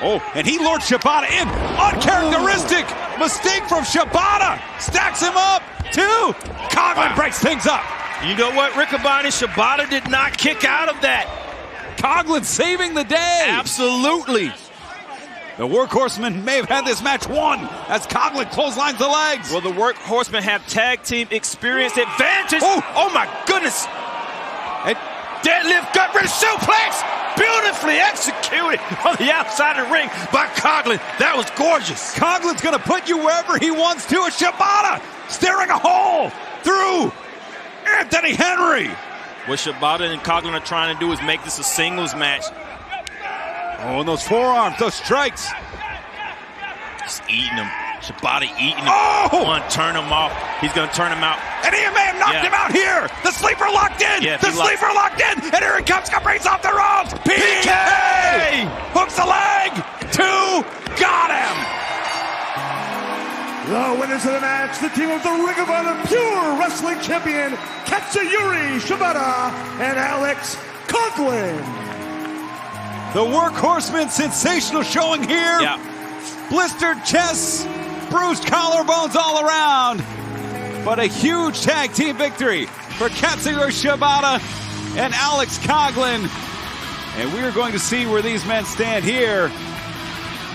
Oh, and he lured Shibata in. Uncharacteristic mistake from Shibata. Stacks him up. 2. Coughlin breaks things up. You know what, Riccaboni? Shibata did not kick out of that. Coughlin saving the day. Absolutely. The Workhorsemen may have had this match won as Coughlin clotheslines the legs. Well, the Workhorsemen have tag team experience advantage. Oh my goodness. And deadlift gut wrench suplex. Beautifully executed on the outside of the ring by Coughlin. That was gorgeous. Coughlin's going to put you wherever he wants to. It's Shibata staring a hole through Anthony Henry. What Shibata and Coughlin are trying to do is make this a singles match. Oh, and those forearms, those strikes. Just eating them. Shibata eating him. Oh! One, turn him off. He's going to turn him out. And he may have knocked him out here. The sleeper locked in. The sleeper locked in. And here it comes. Caprice off the ropes. PK! Hooks the leg. 2. Got him. The winners of the match, the team of the Ring of Honor Pure Wrestling Champion, Katsuyori Shibata and Alex Coughlin. The Workhorsemen sensational showing here. Yeah. Blistered chests, bruised collarbones all around. But a huge tag team victory for Katsuyori Shibata and Alex Coughlin. And we're going to see where these men stand here.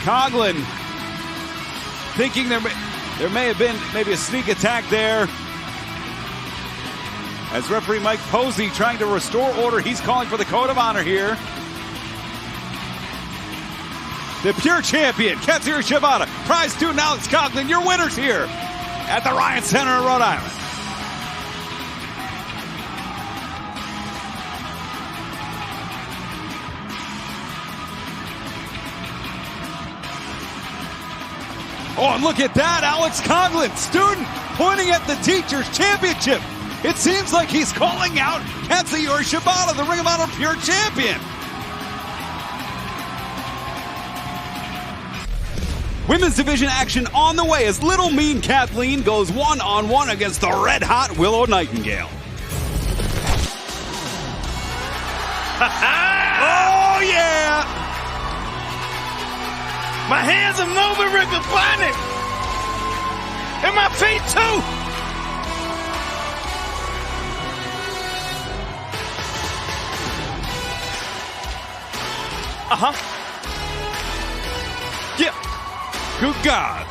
Coughlin thinking there may have been maybe a sneak attack there. As referee Mike Posey trying to restore order, he's calling for the code of honor here. The pure champion, Katsuyori Shibata, prize student Alex Coughlin, your winners here at the Ryan Center in Rhode Island. Oh, and look at that, Alex Coughlin, student, pointing at the teacher's championship. It seems like he's calling out Katsuyori Shibata, the Ring of Honor Pure Champion. Women's division action on the way as Little Mean Kathleen goes one-on-one against the red-hot Willow Nightingale. Oh, yeah! My hands are moving, Rick Bonnet. And my feet, too. Yeah. Good God.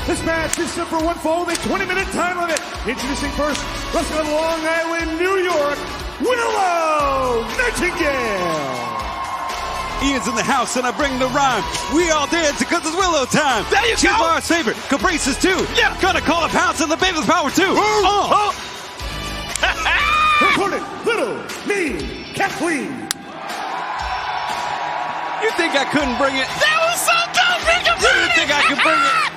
This match is set for one fall with a 20-minute time limit. Introducing first, wrestling from Long Island, New York, Willow Nightingale. Ian's in the house and I bring the rhyme. We all dance because it's Willow time. There you She's go. our favorite. Caprice's too. Yeah. Gonna call a pounce and the baby's power too. Her opponent, Little Mean Kathleen. You think I couldn't bring it? That was so dope, Rick You didn't think I could bring it?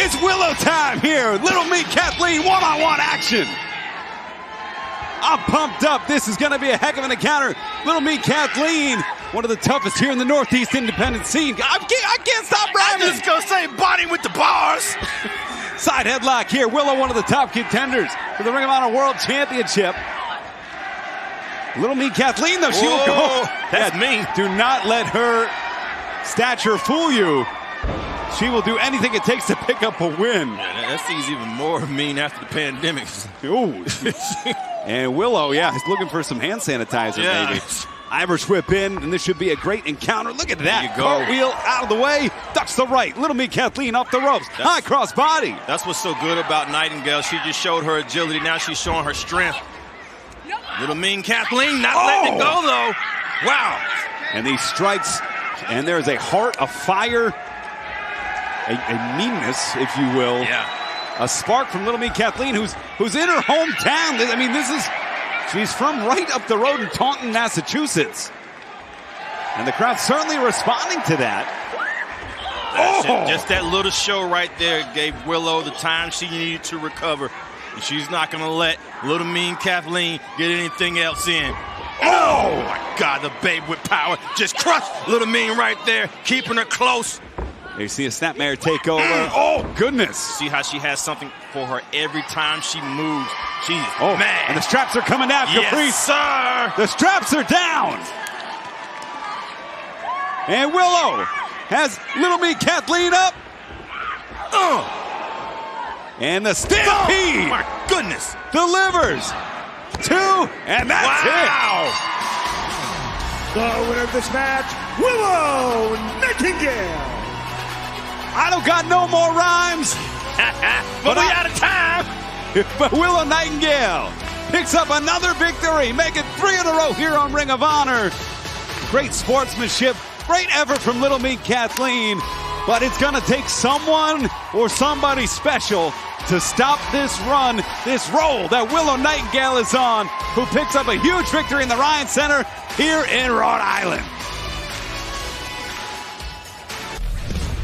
It's Willow time here. Little Mean Kathleen, one-on-one action. I'm pumped up. This is going to be a heck of an encounter. Little Mean Kathleen, one of the toughest here in the Northeast independent scene. I can't stop rhyming. I'm just going to say body with the bars. Side headlock here. Willow, one of the top contenders for the Ring of Honor World Championship. Little Mean Kathleen, though, she will go. That's mean. Do not let her stature fool you. She will do anything it takes to pick up a win. Yeah, that seems even more mean after the pandemic. Ooh. And Willow, yeah, is looking for some hand sanitizer, maybe. Irish whip in, and this should be a great encounter. Look at that. There you go. Cartwheel out of the way. Ducks the right. Little Mean Kathleen off the ropes. High cross body. That's what's so good about Nightingale. She just showed her agility. Now she's showing her strength. Little Mean Kathleen not letting it go, though. Wow. And these strikes, and there's a heart, a fire, a meanness, if you will. Yeah. A spark from Little Mean Kathleen, who's in her hometown. I mean, she's from right up the road in Taunton, Massachusetts. And the crowd's certainly responding to that. Just that little show right there gave Willow the time she needed to recover. And she's not going to let Little Mean Kathleen get anything else in. Oh, my God, the babe with power. Just crushed Little Mean right there, keeping her close. You see a snapmare take over. Oh, goodness. See how she has something for her every time she moves. She's mad. And the straps are coming down, Caprice. Yes, sir. The straps are down. And Willow has Little Mean Kathleen up. And the stampede. Oh, my goodness. Delivers. 2, and that's it. The winner of this match, Willow Nightingale. I don't got no more rhymes. but we out of time. But Willow Nightingale picks up another victory, making 3 in a row here on Ring of Honor. Great sportsmanship, great effort from Little Mean Kathleen, but it's going to take someone or somebody special to stop this run, this roll that Willow Nightingale is on, who picks up a huge victory in the Ryan Center here in Rhode Island.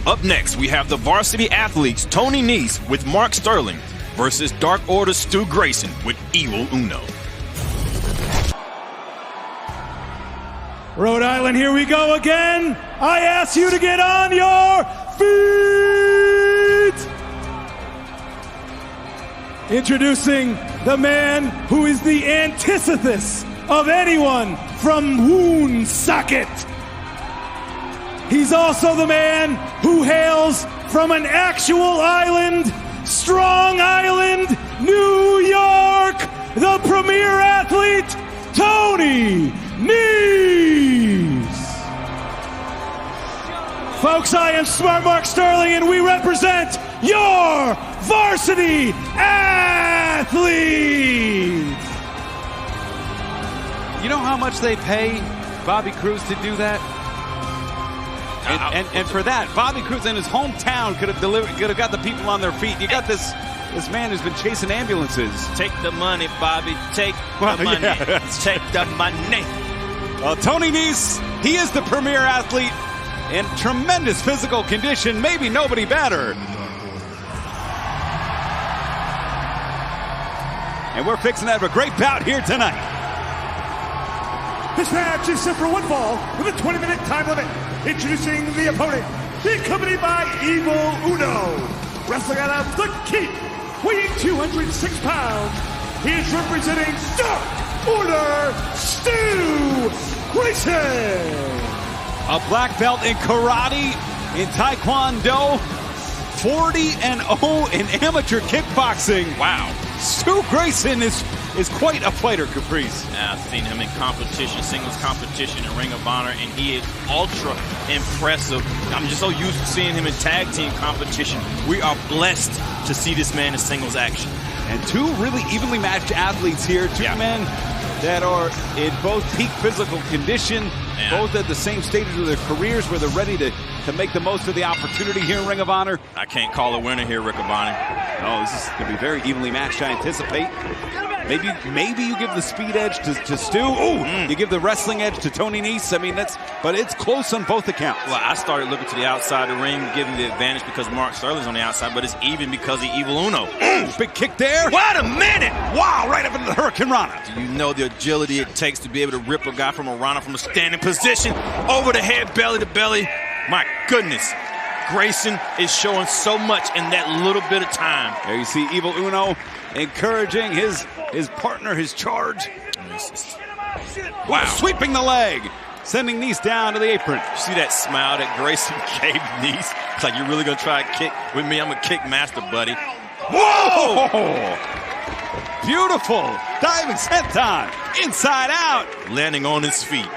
Up next, we have the varsity athletes Tony Nese with Mark Sterling versus Dark Order Stu Grayson with Evil Uno. Rhode Island, here we go again. I ask you to get on your feet. Introducing the man who is the antithesis of anyone from Woonsocket. He's also the man who hails from an actual island, Strong Island, New York, the premier athlete, Tony Nese. Folks, I am Smart Mark Sterling, and we represent your varsity athletes. You know how much they pay Bobby Cruz to do that? And for that, Bobby Cruz in his hometown could have got the people on their feet. You got this man who's been chasing ambulances. Take the money, Bobby. Take the money. Yeah. Take the money. Tony Nese, he is the premier athlete in tremendous physical condition. Maybe nobody better. And we're fixing to have a great bout here tonight. This match is set for one fall with a 20-minute time limit. Introducing the opponent, accompanied by Evil Uno. Wrestling out of the Keep, weighing 206 pounds. He is representing Dark Order, Stu Grayson. A black belt in karate, in taekwondo, 40-0 in amateur kickboxing. Wow. Stu Grayson is quite a fighter, Caprice. I've seen him in competition, singles competition in Ring of Honor, and he is ultra impressive. I'm just so used to seeing him in tag team competition. We are blessed to see this man in singles action. And two really evenly matched athletes here. Two men that are in both peak physical condition, both at the same stages of their careers where they're ready to make the most of the opportunity here in Ring of Honor. I can't call a winner here, Riccaboni. Oh, this is going to be very evenly matched, I anticipate. Maybe you give the speed edge to Stu. You give the wrestling edge to Tony Nese. I mean, but it's close on both accounts. Well, I started looking to the outside of the ring, giving the advantage because Mark Sterling's on the outside, but it's even because of Evil Uno. Big kick there. Wait a minute! Wow, right up into the Hurricane Rana. Do you know the agility it takes to be able to rip a guy from a Rana from a standing position over the head, belly to belly? My goodness. Grayson is showing so much in that little bit of time. There you see Evil Uno encouraging his partner, his charge. Wow, sweeping the leg, sending Nese down to the apron. You see that smile that Grayson gave Nese? It's like, you're really going to try to kick with me? I'm a kick master, buddy. Whoa! Beautiful diving senton, inside out. Landing on his feet.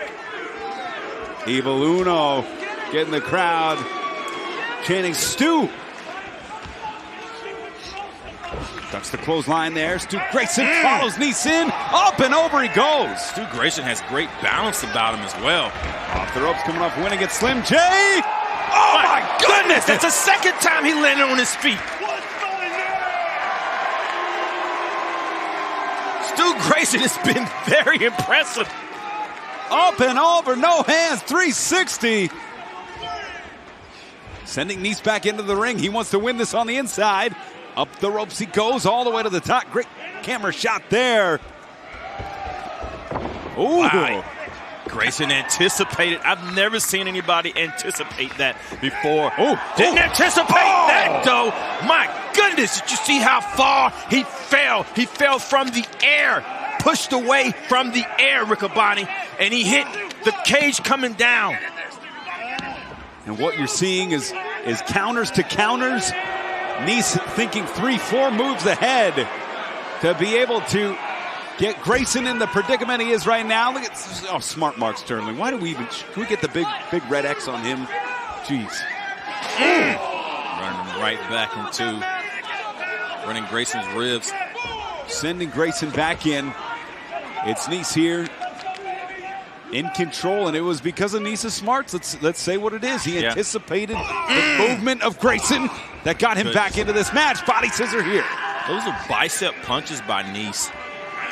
Evil Uno getting the crowd chanting Stu. Ducks the clothesline there. Stu Grayson follows Nese in. Up and over he goes. Stu Grayson has great balance about him as well. Off the ropes, coming off win against Slim J. Oh my goodness! That's the second time he landed on his feet. Stu Grayson has been very impressive. Up and over, no hands, 360. Sending Nese back into the ring. He wants to win this on the inside. Up the ropes he goes, all the way to the top. Great camera shot there. Ooh. Wow. Grayson anticipated. I've never seen anybody anticipate that before. Didn't anticipate that, though. My goodness, did you see how far he fell? He fell from the air, pushed away from the air, Riccaboni, and he hit the cage coming down. And what you're seeing is counters to counters. Nese thinking 3-4 moves ahead to be able to get Grayson in the predicament he is right now. Look at smart Mark Sterling. Why do we even? Can we get the big red X on him? Jeez. Running him right back into running Grayson's ribs. Sending Grayson back in. It's Nese here in control, and it was because of Nese's smarts. Let's say what it is. He anticipated the movement of Grayson that got him back into this match. Body scissor here. Those are bicep punches by Nese.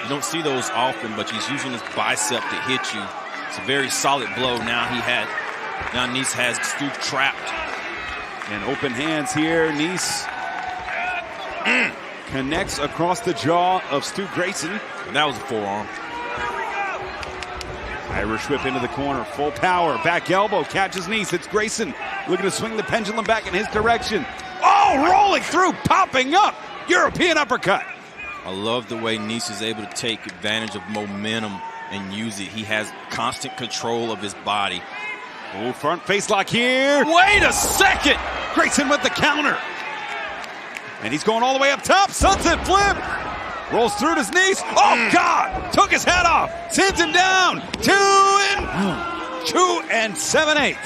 You don't see those often, but he's using his bicep to hit you. It's a very solid blow. Now Nese has Stu trapped. And open hands here. Nese connects across the jaw of Stu Grayson. And that was a forearm. Irish whip into the corner, full power, back elbow, catches Nese. It's Grayson looking to swing the pendulum back in his direction. Oh, rolling through, popping up, European uppercut. I love the way Nese is able to take advantage of momentum and use it. He has constant control of his body. Oh, front face lock here. Wait a second. Grayson with the counter. And he's going all the way up top. Sunset flip. Rolls through his knees. Oh, God. Took his head off. Sends him down. 2 7/8.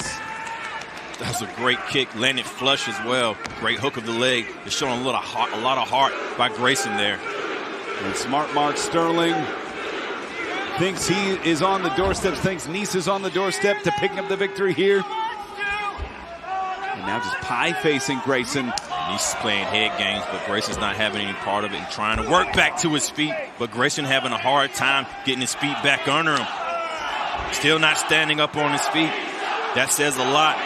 That was a great kick. Landed flush as well. Great hook of the leg. It's showing a lot of heart by Grayson there. And smart Mark Sterling thinks he is on the doorstep, thinks Nese is on the doorstep to picking up the victory here. And now just pie-facing Grayson. Nese is playing head games, but Grayson's not having any part of it and trying to work back to his feet. But Grayson having a hard time getting his feet back under him. Still not standing up on his feet. That says a lot.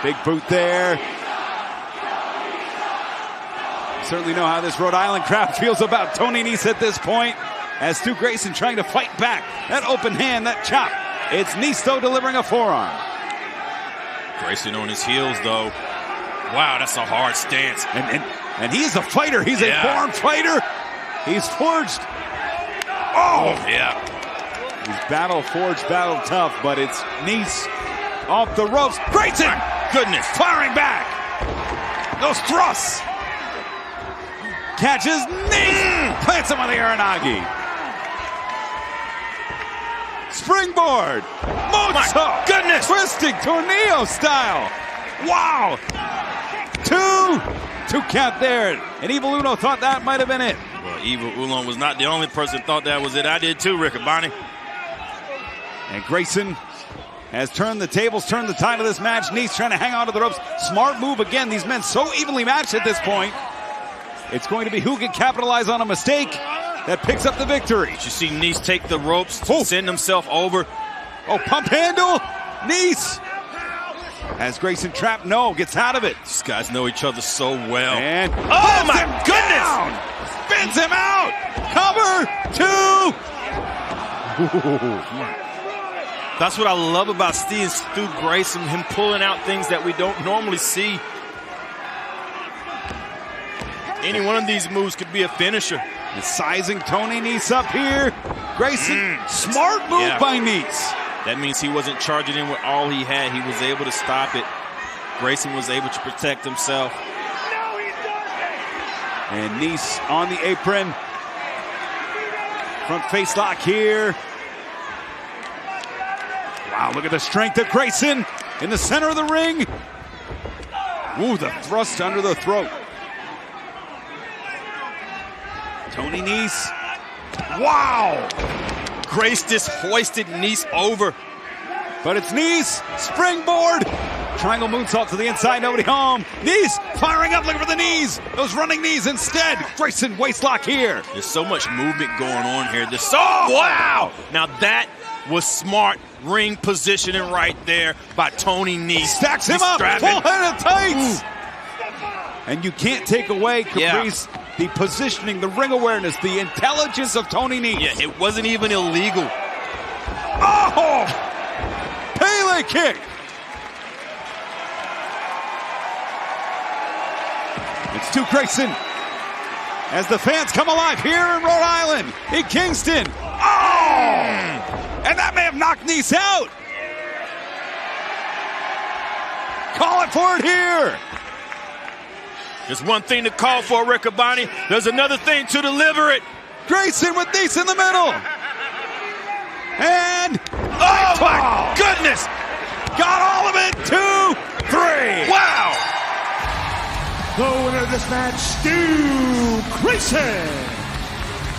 Big boot there. Certainly know how this Rhode Island crowd feels about Tony Nese at this point. As Stu Grayson trying to fight back. That open hand, that chop. It's Nese, though, delivering a forearm. Grayson on his heels, though. Wow, that's a hard stance. And he is a fighter. He's a born fighter. He's forged. Oh, yeah. He's battle forged, battle tough, but it's Nese off the ropes. Grayson! My goodness. Firing back. Those thrusts. Catches Nese. Plants him on the Aranagi. Springboard. Moonsault. My goodness. Twisting tornado style. Wow. Two count there. And Evil Uno thought that might have been it. Well, Evil Uno was not the only person thought that was it. I did too, Riccaboni. And Grayson has turned the tables, turned the tide of this match. Nese trying to hang on to the ropes. Smart move again. These men so evenly matched at this point. It's going to be who can capitalize on a mistake that picks up the victory. You see Nese take the ropes to send himself over. Oh, pump handle. Nese. Has Grayson trapped? No, gets out of it. These guys know each other so well. And oh my goodness! Down. Spins him out. Cover 2. That's what I love about Stu Grayson, him pulling out things that we don't normally see. Any one of these moves could be a finisher. And sizing Tony Nese up here. Grayson, smart move by Nese. That means he wasn't charging in with all he had. He was able to stop it. Grayson was able to protect himself. And Nese on the apron. Front face lock here. Wow, look at the strength of Grayson in the center of the ring. Ooh, the thrust under the throat. Tony Nese. Wow! Grace just hoisted Nese over. But it's Nese. Springboard. Triangle moonsault to the inside. Nobody home. Nese firing up, looking for the knees. Those running knees instead. Grayson waistlock here. There's so much movement going on here. Wow! Now that was smart ring positioning right there by Tony Nese. Stacks him up. Full head of tights. Ooh. And you can't take away, Caprice, the positioning, the ring awareness, the intelligence of Tony Nese. Yeah, it wasn't even illegal. Oh! Pele kick. It's to Grayson as the fans come alive here in Rhode Island, in Kingston. Oh! And that may have knocked Nese out. Call it for it here. There's one thing to call for, Riccaboni. There's another thing to deliver it. Grayson with Nese in the middle. And oh my goodness! Got all of it. 2, 3. Wow! The winner of this match, Stu Grayson.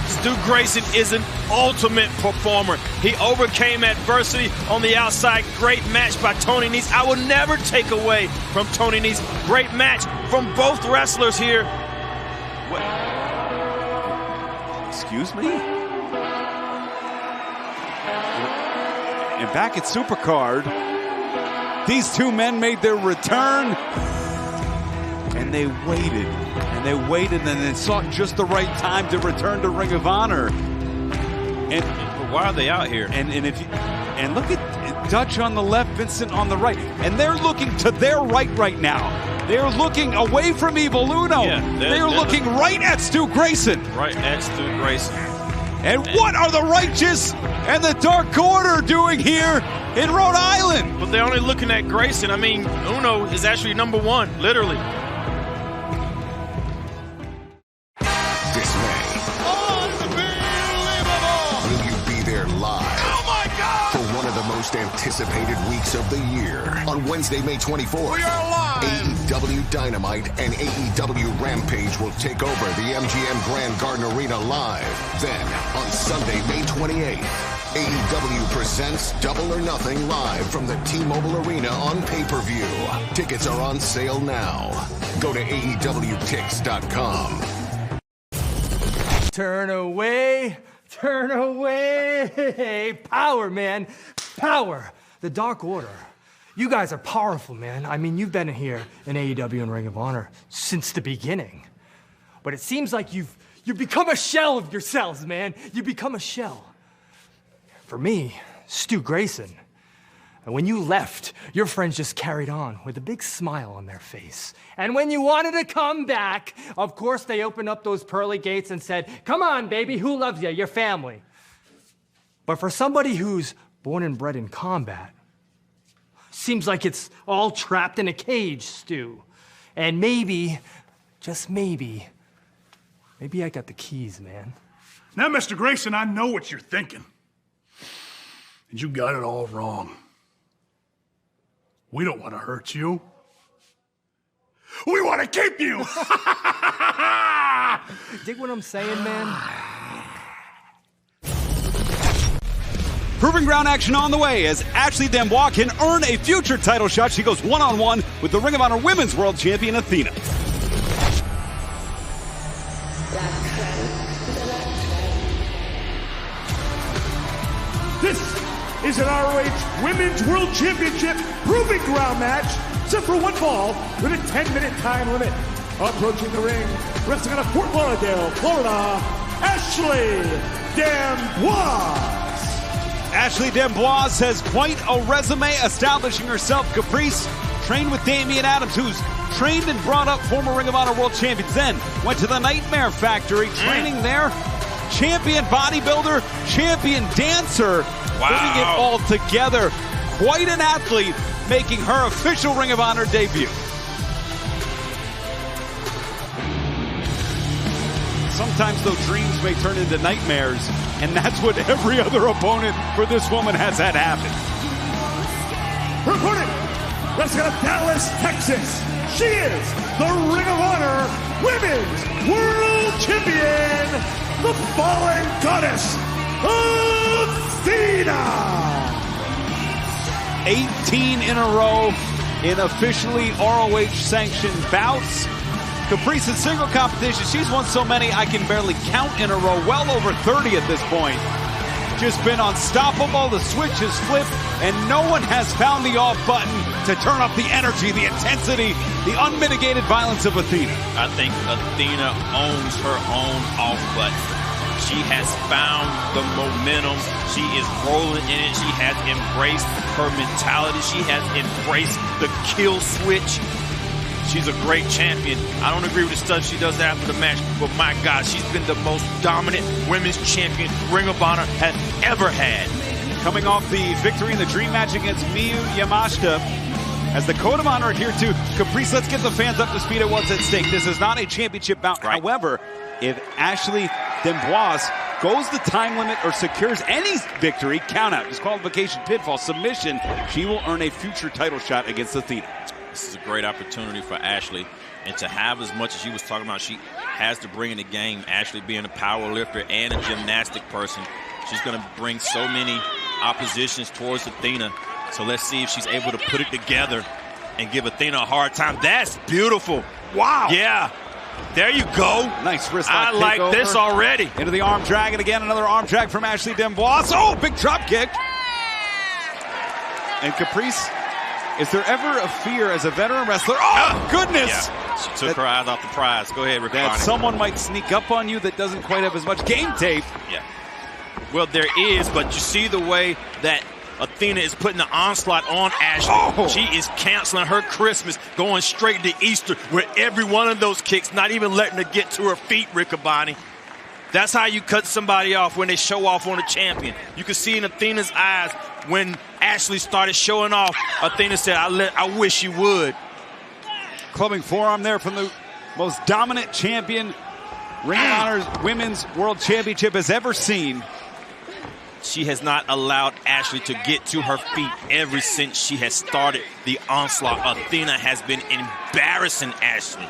Stu Grayson is an ultimate performer. He overcame adversity on the outside. Great match by Tony Nese. I will never take away from Tony Nese. Great match from both wrestlers here. What? Excuse me? And back at Supercard, these two men made their return. And they waited, and they waited, and they sought just the right time to return to Ring of Honor. And why are they out here? And look at Dutch on the left, Vincent on the right, and they're looking to their right now. They're looking away from Evil Uno. Yeah, they're looking right at Stu Grayson. Right at Stu Grayson. And what are the Righteous and the Dark Order doing here in Rhode Island? But they're only looking at Grayson. I mean, Uno is actually number one, literally. This May. Unbelievable! Will you be there live? Oh my God! For one of the most anticipated weeks of the year. On Wednesday, May 24th. We are live! AEW Dynamite and AEW Rampage will take over the MGM Grand Garden Arena live. Then, on Sunday, May 28th, AEW presents Double or Nothing live from the T-Mobile Arena on pay-per-view. Tickets are on sale now. Go to AEWTix.com. Turn away, turn away. Power, man, power. The Dark Order. You guys are powerful, man. I mean, you've been here in AEW and Ring of Honor since the beginning. But it seems like you've become a shell of yourselves, man. You become a shell. For me, Stu Grayson. And when you left, your friends just carried on with a big smile on their face. And when you wanted to come back, of course, they opened up those pearly gates and said, come on, baby, who loves you? Your family. But for somebody who's born and bred in combat, seems like it's all trapped in a cage, Stu. And maybe, just maybe I got the keys, man. Now, Mr. Grayson, I know what you're thinking. And you got it all wrong. We don't want to hurt you. We want to keep you! Dig what I'm saying, man? Proving Ground action on the way as Ashley D'Amboise can earn a future title shot. She goes one-on-one with the Ring of Honor Women's World Champion, Athena. This is an ROH Women's World Championship Proving Ground match set for one fall with a 10-minute time limit. Approaching the ring, wrestling out of Fort Lauderdale, Florida, Ashley D'Amboise. Ashley D'Amboise has quite a resume establishing herself. Caprice trained with Damian Adams, who's trained and brought up former Ring of Honor World Champions. Then went to the Nightmare Factory, training there. Champion bodybuilder, champion dancer, putting it all together. Quite an athlete, making her official Ring of Honor debut. Sometimes, though, dreams may turn into nightmares, and that's what every other opponent for this woman has had happen. Her opponent, wrestling out of Dallas, Texas. She is the Ring of Honor Women's World Champion, the Fallen Goddess, Athena. 18 in a row in officially ROH-sanctioned bouts. Caprice's single competition, she's won so many I can barely count in a row, well over 30 at this point. Just been unstoppable, the switch has flipped, and no one has found the off button to turn up the energy, the intensity, the unmitigated violence of Athena. I think Athena owns her own off button. She has found the momentum. She is rolling in it. She has embraced her mentality. She has embraced the kill switch. She's a great champion. I don't agree with the stuff she does after the match, but my God, she's been the most dominant women's champion Ring of Honor has ever had. Coming off the victory in the dream match against Miyu Yamashita, as the Code of Honor adhere to Caprice, let's get the fans up to speed at what's at stake. This is not a championship bout. Right. However, if Ashley D'Amboise goes the time limit or secures any victory, countout, disqualification, pinfall, submission, she will earn a future title shot against Athena. This is a great opportunity for Ashley, and to have as much as she was talking about, she has to bring in the game. Ashley being a power lifter and a gymnastic person, she's going to bring so many oppositions towards Athena. So let's see if she's able to put it together and give Athena a hard time. That's beautiful. Wow. Yeah. There you go. Nice wrist lock. I like takeover. This already. Into the arm drag, and again, another arm drag from Ashley D'Amboise. Oh, big drop kick. And Caprice, is there ever a fear as a veteran wrestler? Oh, goodness. Yeah. She took her eyes off the prize. Go ahead, Rick. That someone might sneak up on you that doesn't quite have as much game tape. Yeah. Well, there is, but you see the way that Athena is putting the onslaught on Ashley. Oh. She is canceling her Christmas, going straight to Easter with every one of those kicks, not even letting her get to her feet, Riccaboni. That's how you cut somebody off when they show off on a champion. You can see in Athena's eyes when Ashley started showing off. Athena said, I wish you would. Clubbing forearm there from the most dominant champion Ring of Honor's Women's World Championship has ever seen. She has not allowed Ashley to get to her feet ever since she has started the onslaught. Athena has been embarrassing Ashley.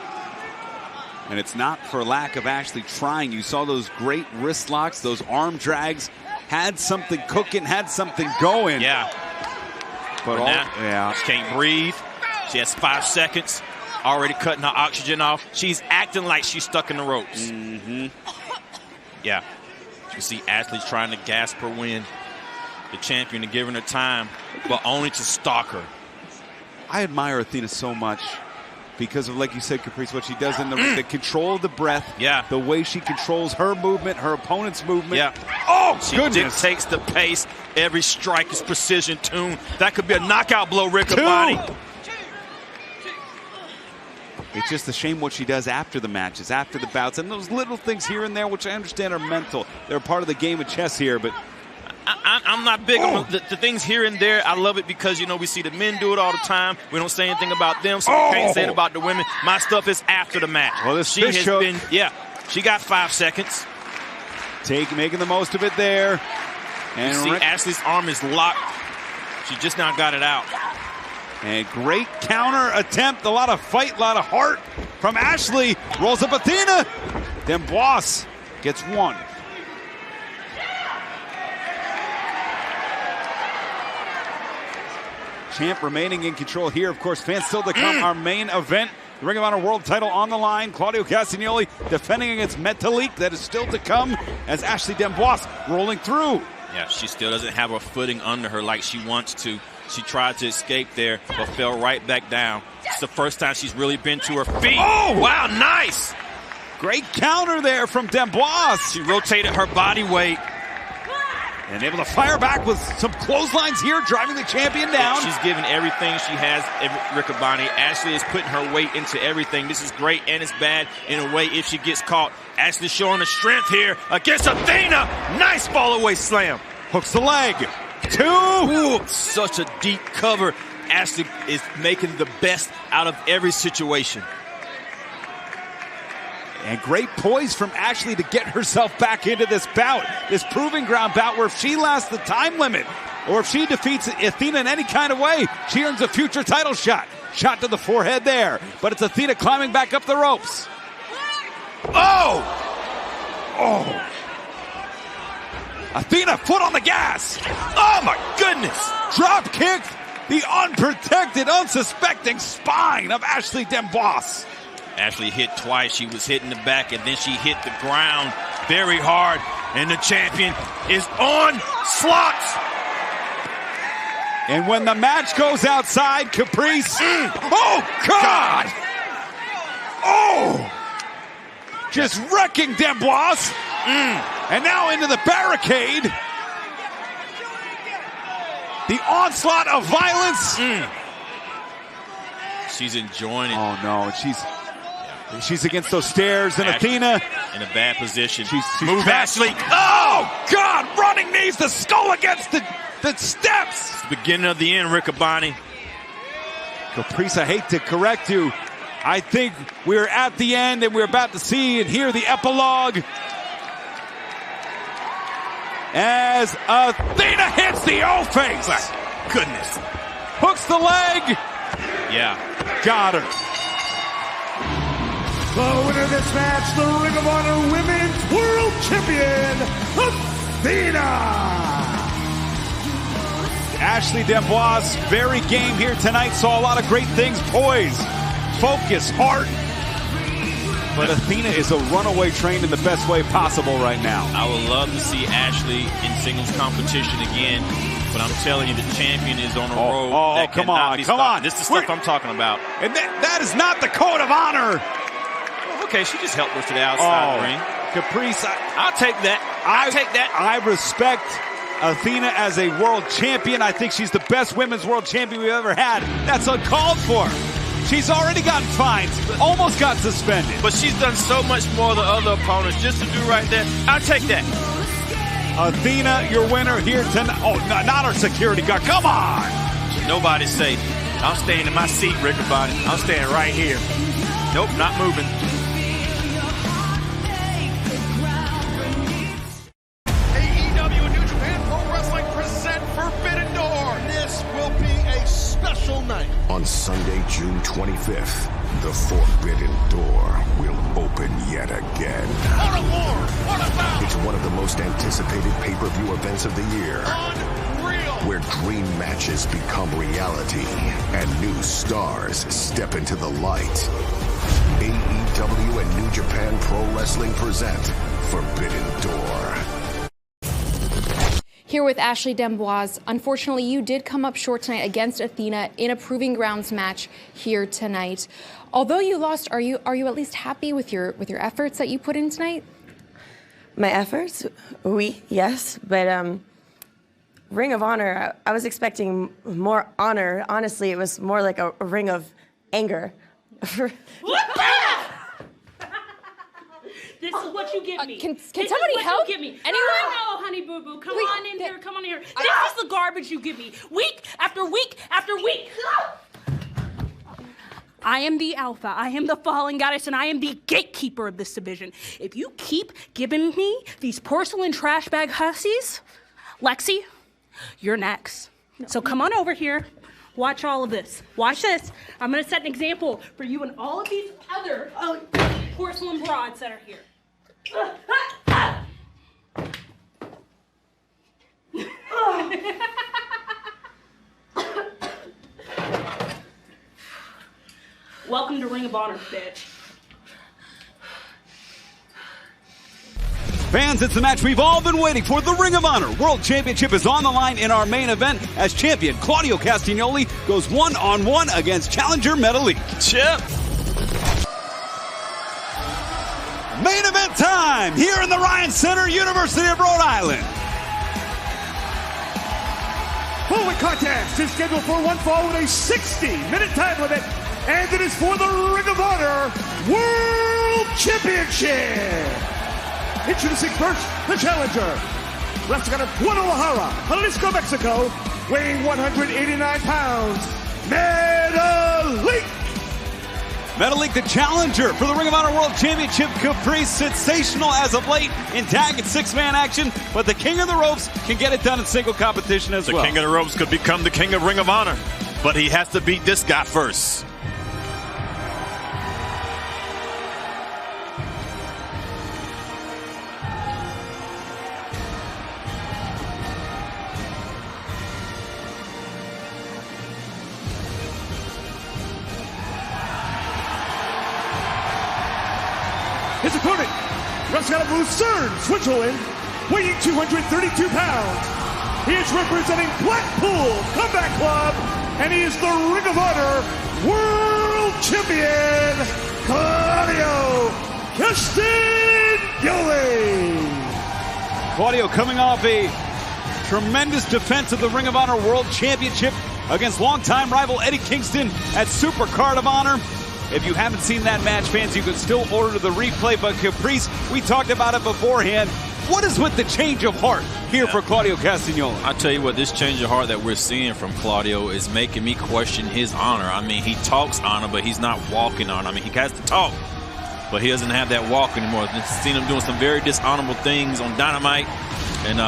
And it's not for lack of Ashley trying. You saw those great wrist locks, those arm drags, had something cooking, had something going. Yeah. But now, she can't breathe. She has 5 seconds, already cutting her oxygen off. She's acting like she's stuck in the ropes. Mm-hmm. Yeah. You see Ashley trying to gasp her win. The champion and giving her time, but only to stalk her. I admire Athena so much because of, like you said, Caprice, what she does in the control of the breath. Yeah. The way she controls her movement, her opponent's movement. Yeah. Oh, she goodness. dictates the pace. Every strike is precision tuned. That could be a knockout blow, Riccaboni. It's just a shame what she does after the matches, after the bouts, and those little things here and there, which I understand are mental. They're part of the game of chess here, but I'm not big on the things here and there. I love it because, you know, we see the men do it all the time. We don't say anything about them, so we can't say it about the women. My stuff is after the match. Well, this she fish has hook. been, she got 5 seconds. Making the most of it there. And you see Ashley's arm is locked. She just now got it out. And great counter attempt. A lot of fight, a lot of heart from Ashley. Rolls up Athena. Then Boss gets one. Champ remaining in control here. Of course, fans still to come. Our main event, the Ring of Honor World title on the line. Claudio Castagnoli defending against Metalik. That is still to come as Ashley D'Amboise rolling through. Yeah, she still doesn't have her footing under her like she wants to. She tried to escape there, but fell right back down. It's the first time she's really been to her feet. Oh! Wow, nice! Great counter there from D'Amboise. She rotated her body weight. And able to fire back with some clotheslines here, driving the champion down. She's given everything she has, Riccaboni. Ashley is putting her weight into everything. This is great and it's bad in a way if she gets caught. Ashley showing the strength here against Athena. Nice fall away slam. Hooks the leg. 2. Ooh, such a deep cover. Ashley is making the best out of every situation. And great poise from Ashley to get herself back into this bout, this proving ground bout where if she lasts the time limit or if she defeats Athena in any kind of way, she earns a future title shot. Shot to the forehead there, but it's Athena climbing back up the ropes. Oh! Athena, foot on the gas. Oh my goodness! Drop kick, the unprotected, unsuspecting spine of Ashley D'Amboise. Ashley hit twice. She was hitting the back, and then she hit the ground very hard. And the champion is on slots. And when the match goes outside, Caprice. Oh, God! Oh! Just wrecking D'Amboise. And now into the barricade. The onslaught of violence. She's enjoying it. Oh, no. She's against those stairs, and Athena in a bad position. She's move, Ashley. Oh, God! Running knees, the skull against the steps. It's the beginning of the end, Riccaboni. Caprice, I hate to correct you. I think we're at the end, and we're about to see and hear the epilogue as Athena hits the O-face. My goodness. Hooks the leg. Yeah. Got her. The winner of this match, the Ring of Honor Women's World Champion, Athena! Ashley D'Amboise, very game here tonight. Saw a lot of great things. Poise, focus, heart. But Athena is a runaway train in the best way possible right now. I would love to see Ashley in singles competition again. But I'm telling you, the champion is on a road. That come on. This is the stuff I'm talking about. And that is not the code of honor. Okay, she just helped us to the outside of the ring. Caprice, I'll take that. I'll take that. I respect Athena as a world champion. I think she's the best women's world champion we've ever had. That's uncalled for. She's already gotten fines, almost got suspended. But she's done so much more than other opponents just to do right there. I'll take that. Athena, your winner here tonight. Oh, not our security guard. Come on. Nobody's safe. I'm staying in my seat, Riccaboni. I'm staying right here. Nope, not moving. AEW and New Japan Pro Wrestling present Forbidden Door. This will be a special night. On Sunday, June 25th, the Forbidden Door will open yet again. What a war! What a battle! It's one of the most anticipated pay-per-view events of the year. Unreal! Where dream matches become reality and new stars step into the light. AEW and New Japan Pro Wrestling present Forbidden Door. Here with Ashley D'Amboise. Unfortunately, you did come up short tonight against Athena in a Proving Grounds match here tonight. Although you lost, are you at least happy with your efforts that you put in tonight? My efforts? Yes, but Ring of Honor, I was expecting more honor. Honestly, it was more like a ring of anger. This is what you give me. Can somebody help? Give me. Anyone? Oh, honey boo boo, come on in here. Come on in here. This is the garbage you give me, week after week after week. I am the alpha. I am the fallen goddess, and I am the gatekeeper of this division. If you keep giving me these porcelain trash bag hussies, Lexi, you're next. So come on over here. Watch all of this. Watch this. I'm going to set an example for you and all of these other porcelain broads that are here. Welcome to Ring of Honor, bitch. Fans, it's the match we've all been waiting for. The Ring of Honor World Championship is on the line in our main event as champion Claudio Castagnoli goes one-on-one against challenger Metalik. Chip. Main event time here in the Ryan Center, University of Rhode Island. Following contest is scheduled for one fall with a 60-minute time limit, and it is for the Ring of Honor World Championship. Introducing first, the challenger, wrestling out of Guadalajara, Jalisco, Mexico, weighing 189 pounds, Metalik. Metalik, the challenger for the Ring of Honor World Championship. Caprice, sensational as of late in tag and six-man action, but the King of the Ropes can get it done in single competition as well. The King of the Ropes could become the King of Ring of Honor, but he has to beat this guy first. His opponent, wrestling out of Lucerne, Switzerland, weighing 232 pounds. He is representing Blackpool Combat Club, and he is the Ring of Honor World Champion, Claudio Castagnoli. Claudio coming off a tremendous defense of the Ring of Honor World Championship against longtime rival Eddie Kingston at Supercard of Honor. If you haven't seen that match, fans, you can still order the replay. But Caprice, we talked about it beforehand. What is with the change of heart here for Claudio Castagnoli? I tell you what, this change of heart that we're seeing from Claudio is making me question his honor. I mean, he talks honor, but he's not walking honor. I mean, he has to talk, but he doesn't have that walk anymore. I've seen him doing some very dishonorable things on Dynamite. And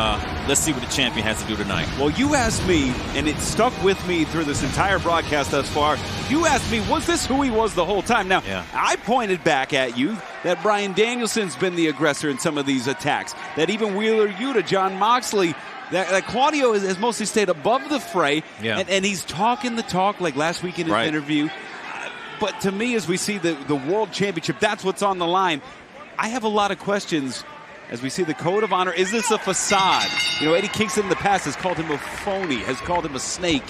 let's see what the champion has to do tonight. Well, you asked me, and it stuck with me through this entire broadcast thus far. You asked me, was this who he was the whole time? Now, I pointed back at you that Bryan Danielson's been the aggressor in some of these attacks, that even Wheeler Yuta, Jon Moxley, that Claudio has mostly stayed above the fray, and he's talking the talk like last week in his interview. But to me, as we see the World Championship, that's what's on the line. I have a lot of questions. As we see the Code of Honor, is this a facade? You know, Eddie Kingston in the past has called him a phony, has called him a snake.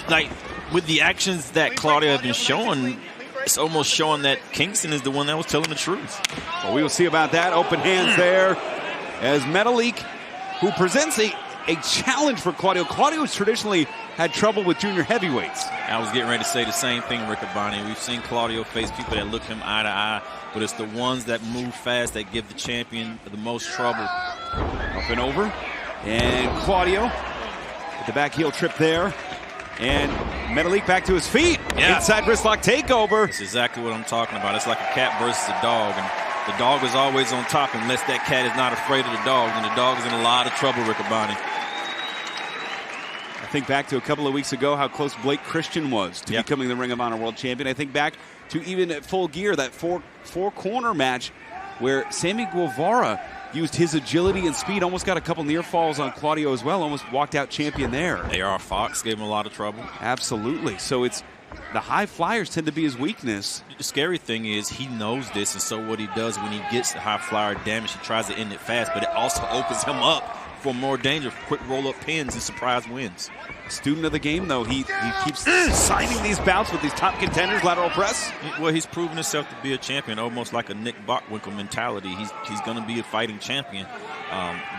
Like, with the actions that Claudio has been showing, it's almost showing that Kingston is the one that was telling the truth. Well, we will see about that. Open hands there as Metalik, who presents a challenge for Claudio. Claudio's traditionally had trouble with junior heavyweights. I was getting ready to say the same thing, Rick Abani. We've seen Claudio face people that look him eye to eye, but it's the ones that move fast that give the champion the most trouble. Up and over. And Claudio with the back heel trip there. And Metalik back to his feet. Yeah. Inside wristlock takeover. That's exactly what I'm talking about. It's like a cat versus a dog. And the dog is always on top unless that cat is not afraid of the dog. And the dog is in a lot of trouble, Rick Abani. I think back to a couple of weeks ago how close Blake Christian was to becoming the Ring of Honor World Champion. I think back to even at Full Gear, that four-corner match where Sammy Guevara used his agility and speed, almost got a couple near falls on Claudio as well, almost walked out champion there. AR Fox gave him a lot of trouble. Absolutely. So it's the high flyers tend to be his weakness. The scary thing is he knows this, and so what he does when he gets the high flyer damage, he tries to end it fast, but it also opens him up for more danger, quick roll-up pins and surprise wins. Student of the game, though, he keeps signing these bouts with these top contenders, lateral press. Well, he's proven himself to be a champion, almost like a Nick Bockwinkel mentality. He's going to be a fighting champion,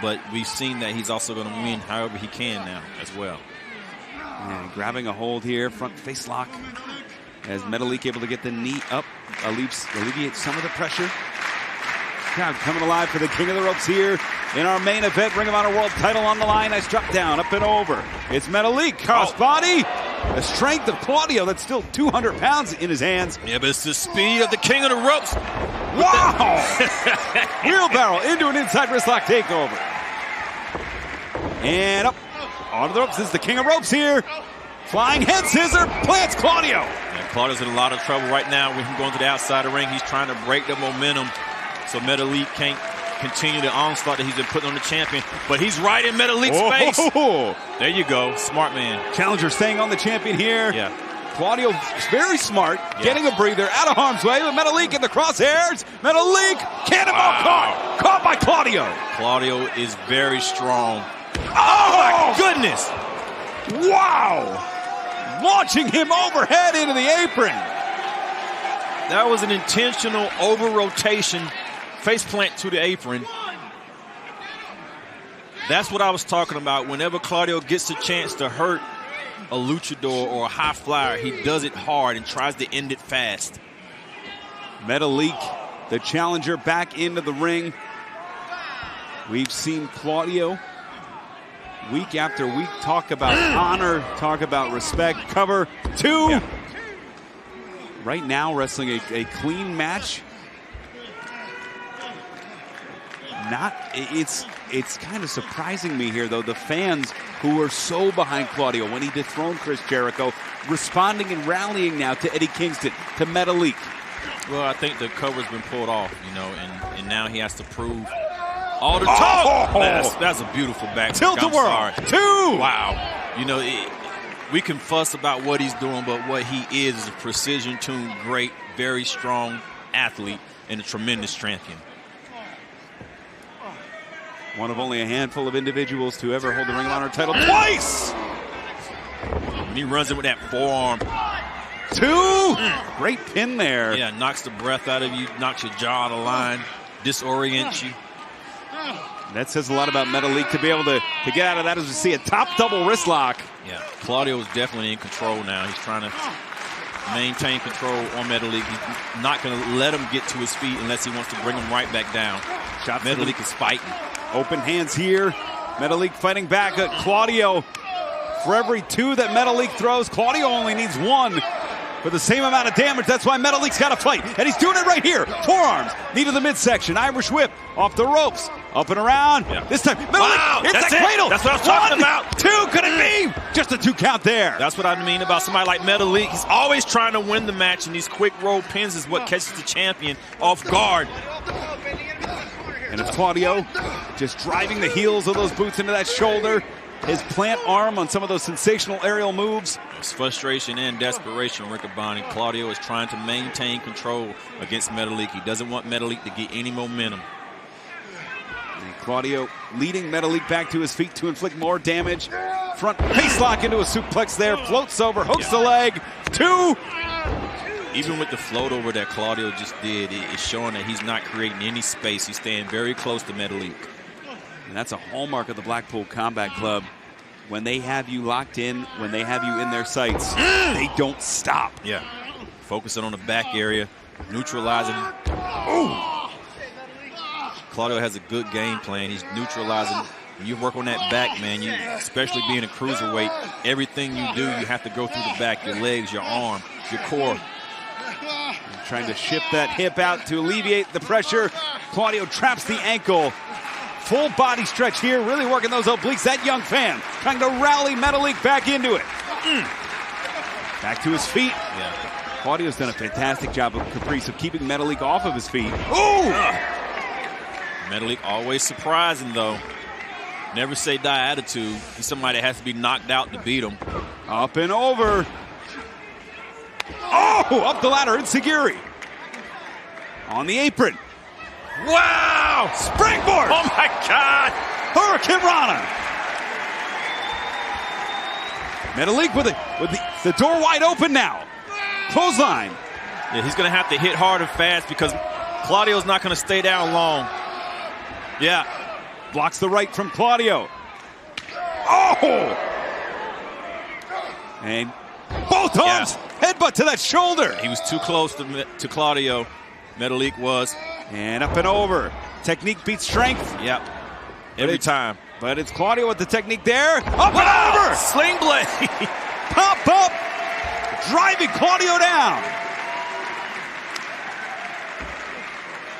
but we've seen that he's also going to win however he can now as well. And grabbing a hold here, front face lock, as Metalik able to get the knee up, alleviates some of the pressure. Crowd coming alive for the King of the Ropes here in our main event. Ring of Honor World title on the line. Nice drop down, up and over. It's Metalik, crossbody. The strength of Claudio, that's still 200 pounds in his hands. Yeah, but it's the speed of the King of the Ropes. Wow! Wheelbarrow into an inside wristlock takeover. And up onto the ropes. This is the King of Ropes here. Flying head scissor, plants Claudio. Yeah, Claudio's in a lot of trouble right now with him going to the outside of the ring. He's trying to break the momentum so Metalik can't continue the onslaught that he's been putting on the champion. But he's right in Metalik's face. There you go. Smart man. Challenger staying on the champion here. Yeah. Claudio very smart, getting a breather out of harm's way. But Metalik in the crosshairs. Metalik, cannonball caught by Claudio. Claudio is very strong. Oh my goodness. Wow. Launching him overhead into the apron. That was an intentional over-rotation face plant to the apron. That's what I was talking about. Whenever Claudio gets a chance to hurt a luchador or a high flyer, he does it hard and tries to end it fast. Metalik, the challenger, back into the ring. We've seen Claudio week after week talk about honor, talk about respect. Cover two. Yeah. Right now, wrestling a clean match. It's kind of surprising me here, though. The fans who were so behind Claudio when he dethroned Chris Jericho, responding and rallying now to Eddie Kingston, to Metalik. Well, I think the cover's been pulled off, and now he has to prove all the time. That's a beautiful back. Tilt-a-whirl. Two. Wow. We can fuss about what he's doing, but what he is a precision-tuned, great, very strong athlete and a tremendous champion. One of only a handful of individuals to ever hold the Ring of Honor title twice. And he runs in with that forearm. Two. Great pin there. Yeah, knocks the breath out of you, knocks your jaw out of line, disorients you. That says a lot about Metalik to be able to get out of that as we see a top double wrist lock. Yeah, Claudio is definitely in control now. He's trying to maintain control on Metalik. He's not going to let him get to his feet unless he wants to bring him right back down. Metalik is fighting. Open hands here. Metalik fighting back at Claudio. For every two that Metalik throws, Claudio only needs one for the same amount of damage. That's why Metalik's got to fight. And he's doing it right here. Forearms, knee to the midsection, Irish whip, off the ropes, up and around. Yeah. This time, Metalik hits that cradle. That's what I was talking about. Two, could it be? Just a 2 count there. That's what I mean about somebody like Metalik. He's always trying to win the match, and these quick roll pins is what catches the champion off guard. And it's Claudio just driving the heels of those boots into that shoulder. His plant arm on some of those sensational aerial moves. It's frustration and desperation, Rick Abani. Claudio is trying to maintain control against Metalik. He doesn't want Metalik to get any momentum. And Claudio leading Metalik back to his feet to inflict more damage. Front face lock into a suplex there. Floats over, hooks the leg. Two. Even with the float over that Claudio just did, it's showing that he's not creating any space. He's staying very close to Metalik. And that's a hallmark of the Blackpool Combat Club. When they have you locked in, when they have you in their sights, they don't stop. Yeah. Focusing on the back area, neutralizing. Ooh. Claudio has a good game plan. He's neutralizing. When you work on that back, man, you, especially being a cruiserweight, everything you do, you have to go through the back, your legs, your arm, your core. Trying to shift that hip out to alleviate the pressure. Claudio traps the ankle. Full body stretch here, really working those obliques. That young fan trying to rally Metalik back into it. Back to his feet. Yeah. Claudio's done a fantastic job of Caprice of keeping Metalik off of his feet. Ooh! Metalik always surprising, though. Never say die attitude. He's somebody that has to be knocked out to beat him. Up and over. Oh! Up the ladder, Enziguri. On the apron. Wow! Springboard! Oh my God! Hurricane Rana. Metalik with the door wide open now. Clothesline. Yeah, he's going to have to hit hard and fast because Claudio's not going to stay down long. Yeah. Blocks the right from Claudio. Oh! And both arms. Headbutt to that shoulder. He was too close to Claudio. Metalik was. And up and over. Technique beats strength. Yep. Every time. But it's Claudio with the technique there. Up and over. Sling blade. Pop up. Driving Claudio down.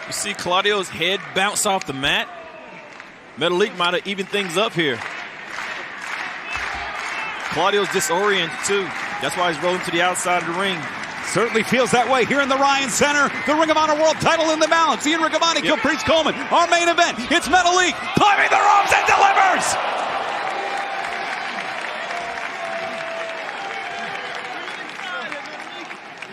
You see Claudio's head bounce off the mat. Metalik might have evened things up here. Claudio's disoriented too. That's why he's rolling to the outside of the ring. Certainly feels that way here in the Ryan Center. The Ring of Honor World title in the balance. Ian Riccaboni, Caprice Coleman. Our main event. It's Metalik climbing the ropes and delivers.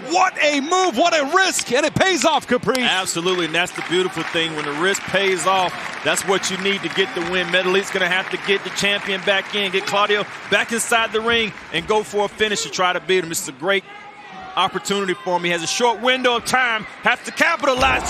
What a move, what a risk, and it pays off, Caprice. Absolutely, and that's the beautiful thing. When the risk pays off, that's what you need to get the win. Metalik's going to have to get the champion back in, get Claudio back inside the ring, and go for a finish to try to beat him. This is a great opportunity for him. He has a short window of time, has to capitalize.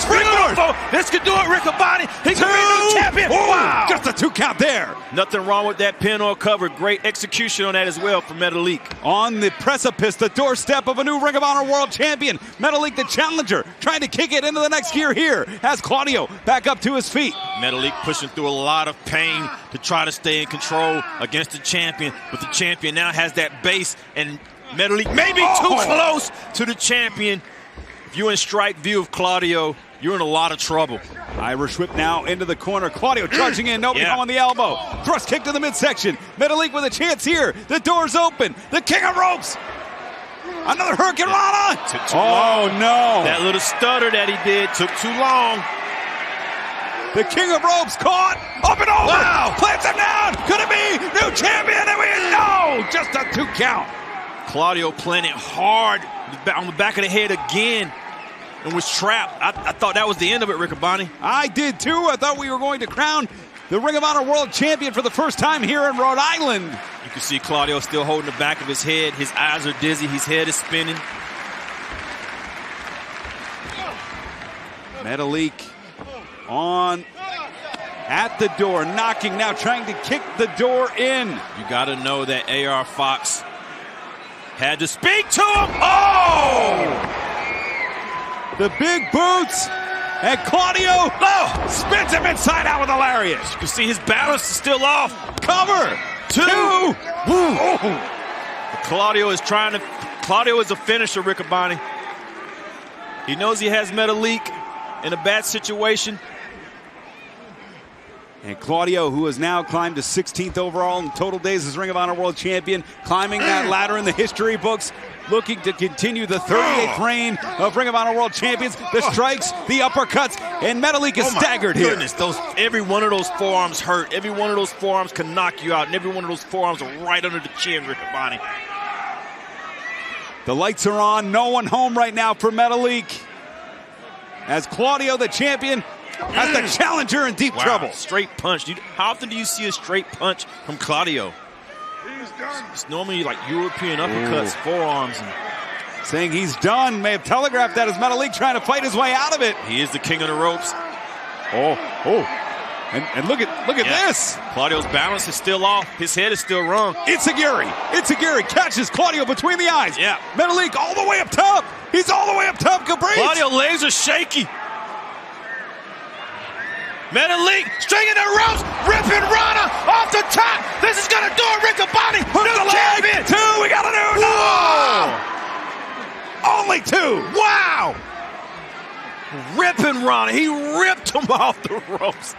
This could do it, Riccaboni. He could be the champion. Wow. Just a 2 count there. Nothing wrong with that pin or cover. Great execution on that as well for Metalik. On the precipice, the doorstep of a new Ring of Honor World Champion. Metalik, the challenger, trying to kick it into the next gear here. Has Claudio back up to his feet. Metalik pushing through a lot of pain to try to stay in control against the champion. But the champion now has that base, and Metalik may be too close to the champion. If you're in strike view of Claudio, you're in a lot of trouble. Irish whip now into the corner. Claudio charging in, nobody on the elbow. Thrust kick to the midsection. Metalik with a chance here. The door's open. The King of Ropes. Another Hurricane Rana. Took too long. No. That little stutter that he did took too long. The King of Ropes caught. Up and over. Wow. Plants him down. Could it be new champion? And we know. Just a 2 count. Claudio planted hard on the back of the head again and was trapped. I thought that was the end of it, Riccaboni. I did too. I thought we were going to crown the Ring of Honor World Champion for the first time here in Rhode Island. You can see Claudio still holding the back of his head. His eyes are dizzy. His head is spinning. Metalik on at the door, knocking now, trying to kick the door in. You got to know that AR Fox had to speak to him. Oh! The big boots. And Claudio spins him inside out with a lariat. You can see his balance is still off. Cover. 2. Oh. Claudio is a finisher, Riccaboni. He knows he has Metalik in a bad situation. And Claudio, who has now climbed to 16th overall in total days as Ring of Honor World Champion, climbing that ladder in the history books, looking to continue the 38th reign of Ring of Honor World Champions. The strikes, the uppercuts, and Metalik is staggered here. Goodness, every one of those forearms hurt. Every one of those forearms can knock you out, and every one of those forearms are right under the chin, Riccaboni. The lights are on. No one home right now for Metalik. As Claudio, the champion, has the challenger in deep trouble. Straight punch. How often do you see a straight punch from Claudio? It's normally like European uppercuts, forearms. Saying he's done. May have telegraphed that as Metalik trying to fight his way out of it. He is the king of the ropes. And look at this. Claudio's balance is still off. His head is still wrong. Itzagiri catches Claudio between the eyes. Yeah. Metalik all the way up top. He's all the way up top, Caprice. Claudio legs are shaky. Metalik stringing the ropes, ripping Rana off the top. This is gonna do it, Riccaboni. New champion. 2, we got a new. No! Only 2. Wow! Ripping Rana. He ripped him off the ropes.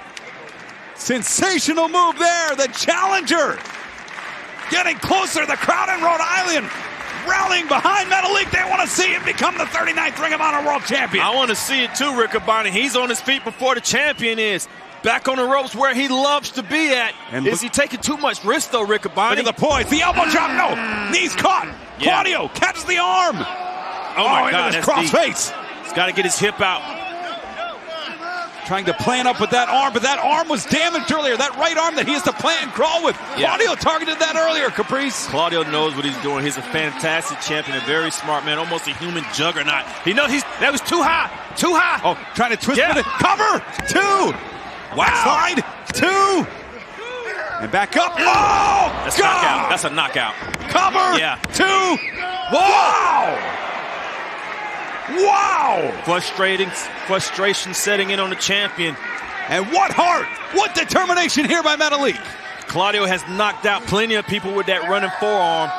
Sensational move there. The challenger getting closer. The crowd in Rhode Island rallying behind Metalik. They want to see him become the 39th Ring of Honor World Champion. I want to see it too, Riccaboni. He's on his feet before the champion is. Back on the ropes where he loves to be at. And is he taking too much risk though, Riccaboni? Look at the poise. The elbow drop. No. Knees caught. Yeah. Claudio catches the arm. Oh my God. Into this cross face. He's got to get his hip out. Trying to plan up with that arm, but that arm was damaged earlier. That right arm that he has to plant and crawl with. Yeah. Claudio targeted that earlier, Caprice. Claudio knows what he's doing. He's a fantastic champion, a very smart man, almost a human juggernaut. He knows that was too high. Too high. Oh, trying to twist with it. Cover. 2. Wow. Slide. 2. And back up. Oh, that's a knockout. That's a knockout. Cover. Yeah. 2. Wow. Wow! Frustration setting in on the champion. And what heart, what determination here by Metalik. Claudio has knocked out plenty of people with that running forearm.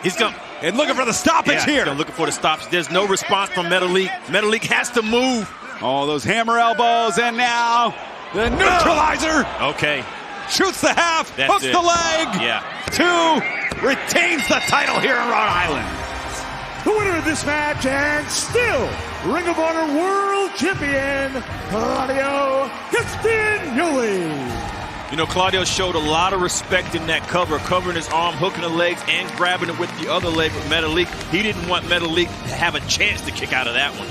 He's going and looking for the stoppage here. He's looking for the stoppage. There's no response from Metalik. Metalik has to move. Oh, those hammer elbows, and now the neutralizer. Okay. Shoots the half, hooks the leg. Yeah. 2, retains the title here in Rhode Island. The winner of this match and still Ring of Honor World Champion, Claudio Castagnoli. You know, Claudio showed a lot of respect in that cover, covering his arm, hooking the legs, and grabbing it with the other leg with Metalik. He didn't want Metalik to have a chance to kick out of that one.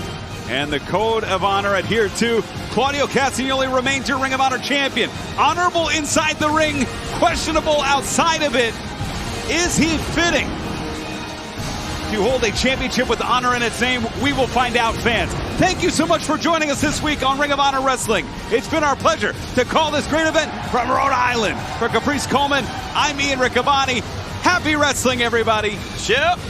And the code of honor adhered to. Claudio Castagnoli remains your Ring of Honor champion. Honorable inside the ring, questionable outside of it. Is he fitting to hold a championship with honor in its name? We will find out, fans. Thank you so much for joining us this week on Ring of Honor Wrestling. It's been our pleasure to call this great event from Rhode Island. For Caprice Coleman, I'm Ian Riccaboni. Happy wrestling, everybody. Chip.